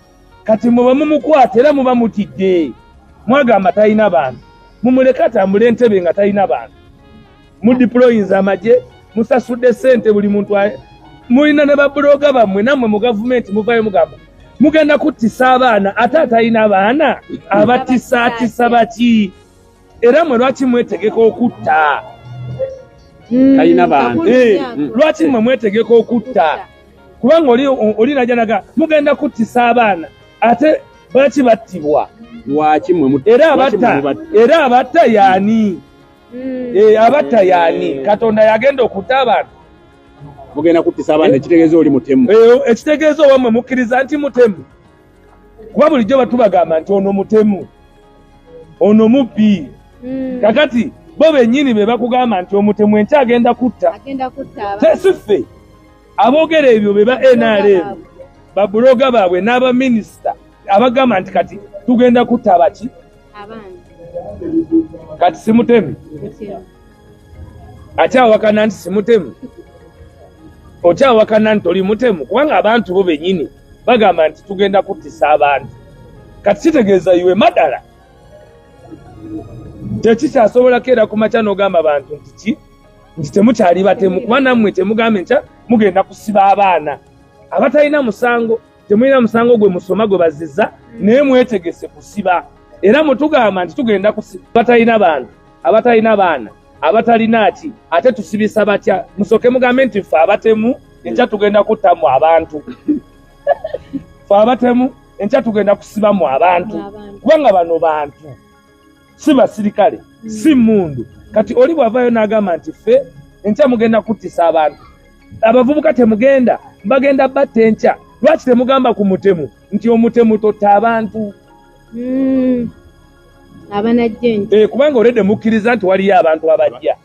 Kati muba mumukwata era muba mutidde, mwagamba talina bantu, mumuleka atambule Ntebe nga talina bantu, mudiployinza amagye, musasudde ssente buli muntu. Mulina ne babuloga bammwe nammwe mu gavumenti muvayo mugamba mugenda kuttisa abaana, ate atalina baana abattisaatisa baki? Era mwe lwaki mwetegeka okutta? Talina bantu. Lwaki mwe mwetegeka okutta? Kubanga oli najanaga mugenda kuttisa abaana, ate baki battibwa? Lwaki mwe era abatta yaani? Abatta yaani? Katonda yagenda okutta abantu. Mugenda kuttisa abaana, ekitegeeza oli mutemu. Ekitegeeza owamwe mukkiriza nti mutemu, kuba bulijjo batubagamba nti ono mutemu, ono mubbi. Kakati bo bennyini be bakugamba nti omutemu enkya agenda kutta. Tesiffe aboogera ebyo be ba NRM, babuloga baabwe n'abaminisita abagamba nti kati tugenda kutta abaki? Kati si mutemu? Akyawakana nti si mutemu? Okyawakana nti oli mutemu? Kubanga abantu bo bennyini bagamba nti tugenda kuttisa abantu. Kati kitegeeza iwe madala tekikyasobolako era ku makya n'ogamba abantu nti temukyali batemu, kuba nammwe temugambe nkya mugenda kusiba abaana abatalina musango. Temulina musango gwe musoma gwe bazizza, naye mwetegese kusiba. Era mutugamba nti tugenda kusiba abatalina bantu, abatalina baana, abatalina ki, ate tusibisa batya? Musooke mugambe nti ffe abatemu enkya tugenda kuttamu abantu. Ffe abatemu enkya tugenda kusibamu abantu, kubanga bano bantu si basirikale, si mmundu. Kati oli bw'avaayo n'agamba nti ffe enkya mugenda kuttisa abantu, abavubuka temugenda, bagenda batta enkya. Lwaki temugamba ku mutemu nti omutemu totta abantu? abanajja kubanga olede mukkiriza nti waliyo abantu abajja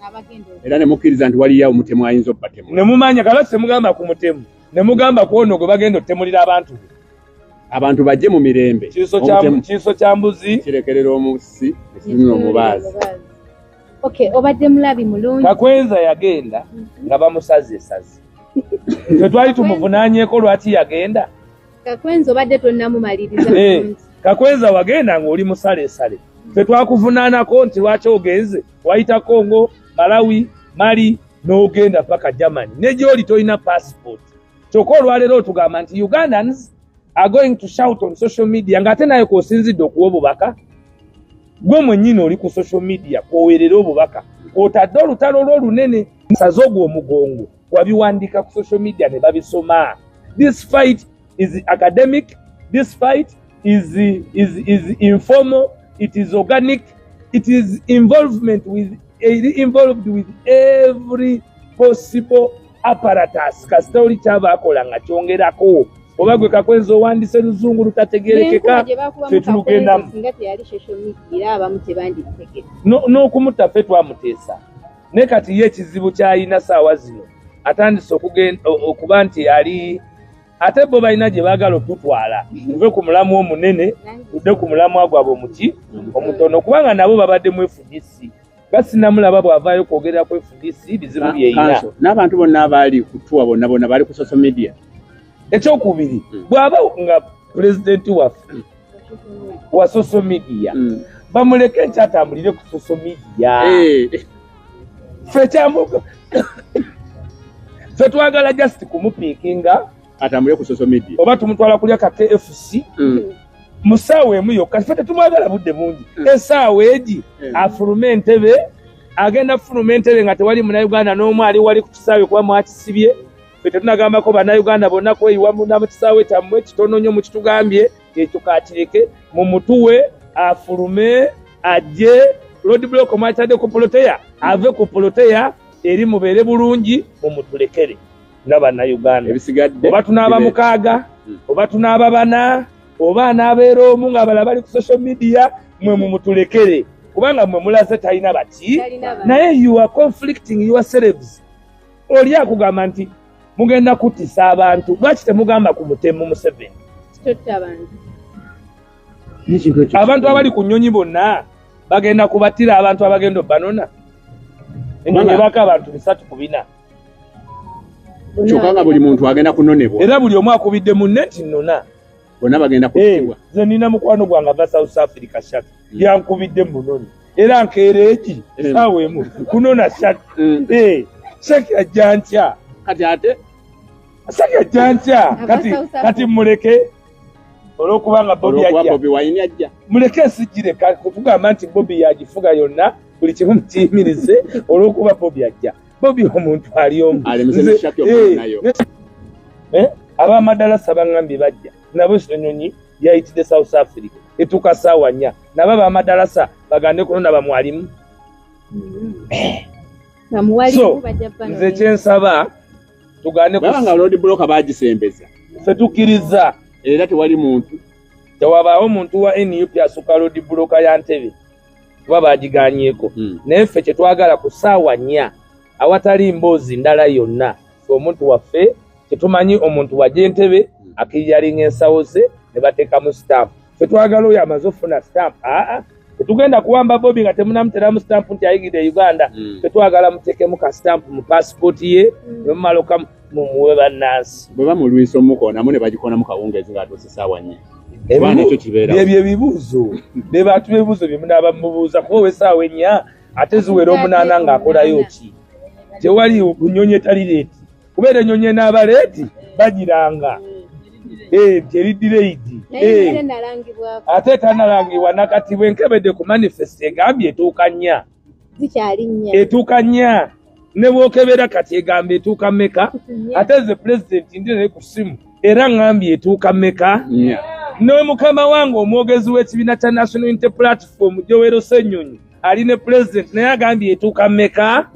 era ne mukkiriza nti waliyo omutemu ayinza obbatemu ne mumanya kala semugamba ku mutemu ne mugamba ku ono gwe bagenda otemulira abantu bajje mu mirembe kiiso kya mbuzi kirekerera omusi ekinywa omubaazi. Obadde mulabi mulungi. Kakwenza yagenda nga bamusaze tetwali tumuvunaanyeko lwaki yagenda. Kakwenza obadde tonnamumaliriza. Kakwenza wagenda ng'oli musalesale tetwakuvunaanako nti lwaki ogenze wayita Congo, Malawi, Mali n'ogenda paka Germany ne gy'oli tolina passport. Kyokka olwaleero otugamba nti Ugandans are going to shout on social media ng'ate naye kw'osinzidde okuwa obubaka. Gwe mwennyini oli ku social media kwowerera obubaka otadde olutalo olw'olunene nsaze ogwo omugongo wabiwandika ku social media ne babisoma. This fight is academic, this fight is informal, it is organic, it is involved with every possible apparatus kasita oli kyaba akola nga kyongerako oba gwe Kakwenza owandise luzungu lutategerekeka ffe tulugendamu n'okumuta ffe twamuteesa ne kati ye ekizibu ky'alina saawa zino atandise okuba nti ali ate bo balina gye baagala okutwala tuve ku mulamu omunene tudde ku mulamu agwabwe omuki omutono kubanga nabo babadde mu FDC gasinamulaba bw'avaayo kwogerera ku FDC bizibu byeyina n'abantu bonna abaali kutuwa bonna bali ku social media. Ekyokubiri bw'aba nga pulezidenti waffe wa social media bamuleke nkyatambulire ku social media ffe twagala just kumupiikinga atambulire ku social media oba tumutwala kulya ka KFC mu ssaawa emu yokka ffe tetumwagala budde bungi essaawa egi afulume entebe agenda fuluma entebe nga tewali munnayuganda n'omu ali wali ku kisaawe kuba mwakisibye. Tunagambako bannayuganda bonna kweyiwa mu kisaawe kyammwe kitono nnyo mukitugambye ekyo kakireke mumutuwe afulume ajje roadblock mwatadde ku Poloteya ave ku Poloteya eri mubeere bulungi mumutulekere nga bannayuganda oba tunaaba mukaaga oba tunaaba bana oba anaabeera omu nga bala bali ku social media mwe mumutulekere kubanga mwe mulaze talina baki naye you are conflicting yourselves. Oli akugamba nti mugenda kutisa abantu lwaki temugamba ku mutemu Museveni abantu abali ku nnyonyi bonna bagenda kubatira abantu abagenda banona ennyonyi baka abantu 3-4 kyokka nga buli muntu agenda kunonebwa era buli omu akubidde munne nti nona bonna bagenda kutibwa. Nze nina mukwano gwange ava South Africa Shaki yankubidde munoni era nkeera eki saawa emu kunona Shaki Shaki ajja ntya kati ate Shaki ajja ntya kati muleke olw'okubanga Bobi Wine ajja muleke ensijire kutugamba nti Bobi yagifuga yonna buli kimu mukiyimirize olw'okuba Bobi ajja. Bobi omuntu ali omu ab'amadalasa baŋŋambye bajja nabo Ssenyonyi yayitidde South Africa etuuka ssaawa 4 nabo ab'amadalasa bagande kunona bamwalimu. So nze kyensaba tugane kubanga road block bagisembeza ffe tukkiriza era tewali muntu tewabaawo muntu wa NUP asuka road block ya Ntebe kuba bagiganyeeko naye ffe kyetwagala ku ssaawa 4 awatali mboozi ndala yonna omuntu waffe tetumanyi omuntu wajja Entebe akiriyalinga ensawo ze ne bateekamu stamp ffe twagala oyo amaze ofuna stamp tetugenda kuwamba Bobi nga temunamuteramu stamp nti ayigidde Uganda tetwagala muteekemu ka stamp mu passport ye nemumala mumuwe bannansi bwe bamulwisa omukonamu ne bagikona mu kawungeezi ng'atuuse ssaawa 4 ekyo kibeera ebyo ebibuuzo ne bantu b'ebibuuzo bye munaaba mubuuza kuba ow'essaawa 4 ate ziwera 8 ng'akolayo ki tewali nnyonyi etali leeti kubeera ennyonyi enaaba leeti bagiranga teridireidi ate tanalangibwa nakati bwenkebedde ku manifest egambye etuuka 4 etuuka 4 ne bwokebera kati egamba etuuka mmeka ate ze pulezidenti ndire ku ssimu era ngambye etuuka mmeka ne mukama wange omwogezi w'ekibiina kya National Unity Platform Joel Ssenyonyi ali ne pulezidenti naye agambye etuuka mmeka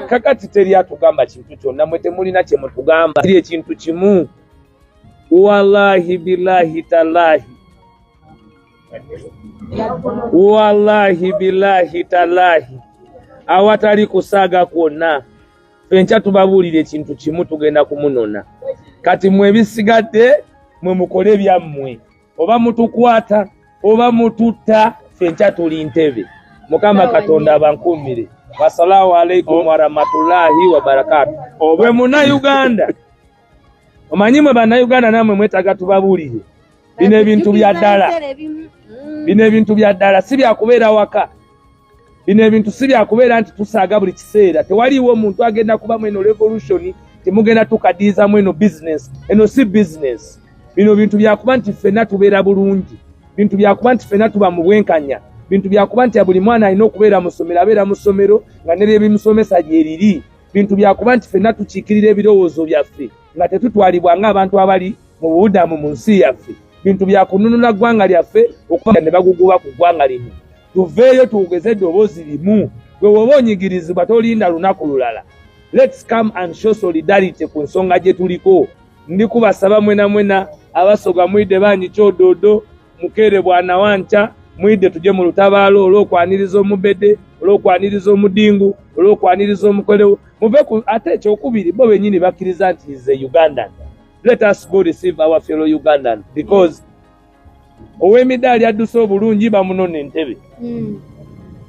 kakati teri atugamba kintu kyonna mwe temulina kye mutugamba kiri ekintu kimu wallahi billahi talahi wallahi billahi talahi awatali kusaaga kwonna fencha tubabuulire ekintu kimu tugenda kumunona kati mwe bisigadde mwe mukole byammwe oba mutukwata oba mututta fencha tuli ntebe mukama katonda abankumire wasalaamu alaikum warahmatullahi wabarakatu obwe muna Uganda omanyi mwe bannayuganda namwe mwetaga tubabuulire bino ebintu bya ddala bino ebintu bya ddala si byakubeera waka bino ebintu si byakubeera nti tusaaga buli kiseera tewaliwo omuntu agenda kubamu eno revolution temugenda tukadiizamu eno business eno si business bino bintu byakuba nti ffenna tubeera bulungi bintu byakuba nti ffenna tuba mu bwenkanya bintu byakuba nti buli mwana alina okubeera mu ssomero abeera mu ssomero nga n'ebyebimusomesa gyeriri bintu byakuba nti ffenna tukiikirira ebirowoozo byaffe nga tetutwalibwa ng'abantu abali mu bubudamu mu nsi yaffe bintu byakununula ggwanga lyaffe okuba ne baguguba ku ggwanga lino tuveeyo tuwugeze eddoboozi limu gwe woba onyigirizibwa tolinda lunaku lulala let's come and show solidarity ku nsonga gye tuliko ndi kubasaba mwena abasoga mwidde banyi kyodoodo mukere bwana wanca mwidde tujje mu lutabaalo olw'okwaniriza omubedde olw'okwaniriza omudingu olw'okwaniriza omukolewo muve ate ekyokubiri bo bennyini bakkiriza nti is a Ugandan. Let us go receive our fellow Ugandan because ow'emidaali adduse obulungi bamunona entebe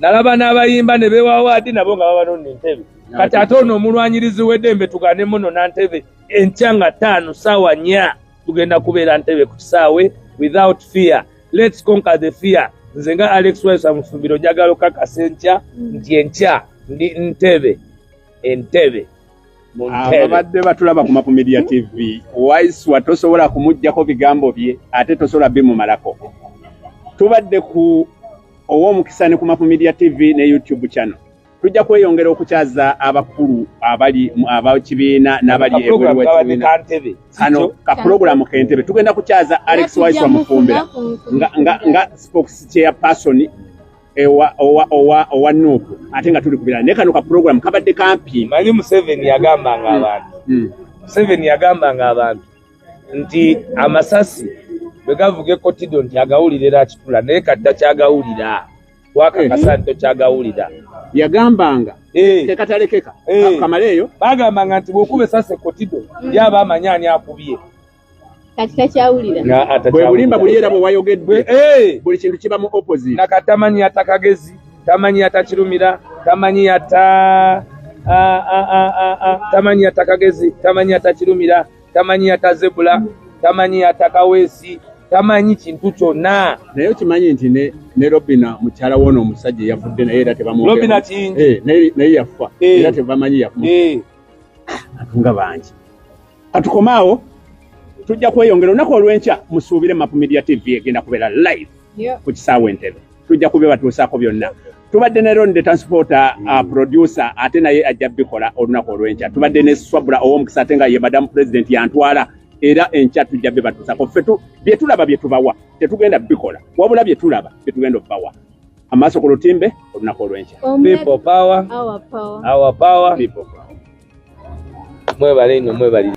nalaba n'abayimba ne beewaawo ati nabo nga babanona entebe kati ate ono omulwanyirizi w'eddembe tugane munona ntebe enkya nga 5 ssaawa 4 tugenda kubeera ntebe ku kisaawe without fear. Let's conquer the fear. Nze nga Alex Wesa Mufumbiro njagala okakasa enkya nti enkya ndi entebe ababadde batulaba ku Mapu Media TV Waiswa tosobola kumuggyako bigambo bye ate tosobola bimumalako tubadde ku ow'omukisa ne ku Mapu Media TV ne YouTube channel tujja kweyongera okukyaza abakulu abali abakibiina n'abali ebweru w'ekibiina hano ka programu k'entebe tugenda kukyaza Alex Waiswa Mufumbira nga spokesperson owa Nuupu ate nga tuli kubira naye kano ka programu kabadde kampi manyi Museveni yagambanga abantu nti amasasi bwe gavuga ekotido nti agawulira akitula naye kadda kyagawulira wakakasa nti tokyagawulira yagambanga tekatalekeka kamaleeyo bagambanga nti bw'okuba esasi ekotido yaba amanyaani akubye kati takyawulira bwe bulimba buli era bwe wayogeddwe buli kintu kiba mu opposite naka tamanyi atakagezi tamanyi atakirumira tamanyi tamanyi atakagezi tamanyi atakirumira tamanyi atazebula tamanyi atakaweesi tamanyi kintu kyonna naye okimanyi nti ne Robina mukyala woono omusajja yavudde naye era tebamwogera Robina kingi naye yafa era tebamanyi yafa atunga bangi katukomaawo tujja kweyongera olunaku olw'enkya musuubire Mapu Media TV egenda kubeera live ku kisaawe Entebbe tujja kubibatuusaako byonna tubadde ne Ronde transporter producer ate naye ajja bikola olunaku olw'enkya tubadde ne Swabula ow'omukisa ate nga ye Madam President yantwala era enkya tujja bibatuusaako ffe bye tulaba bye tubawa tetugenda bikola wabula bye tulaba bye tugenda okubawa amaaso ku lutimbe olunaku olw'enkya people power our power our power people power mwebale ino mwebali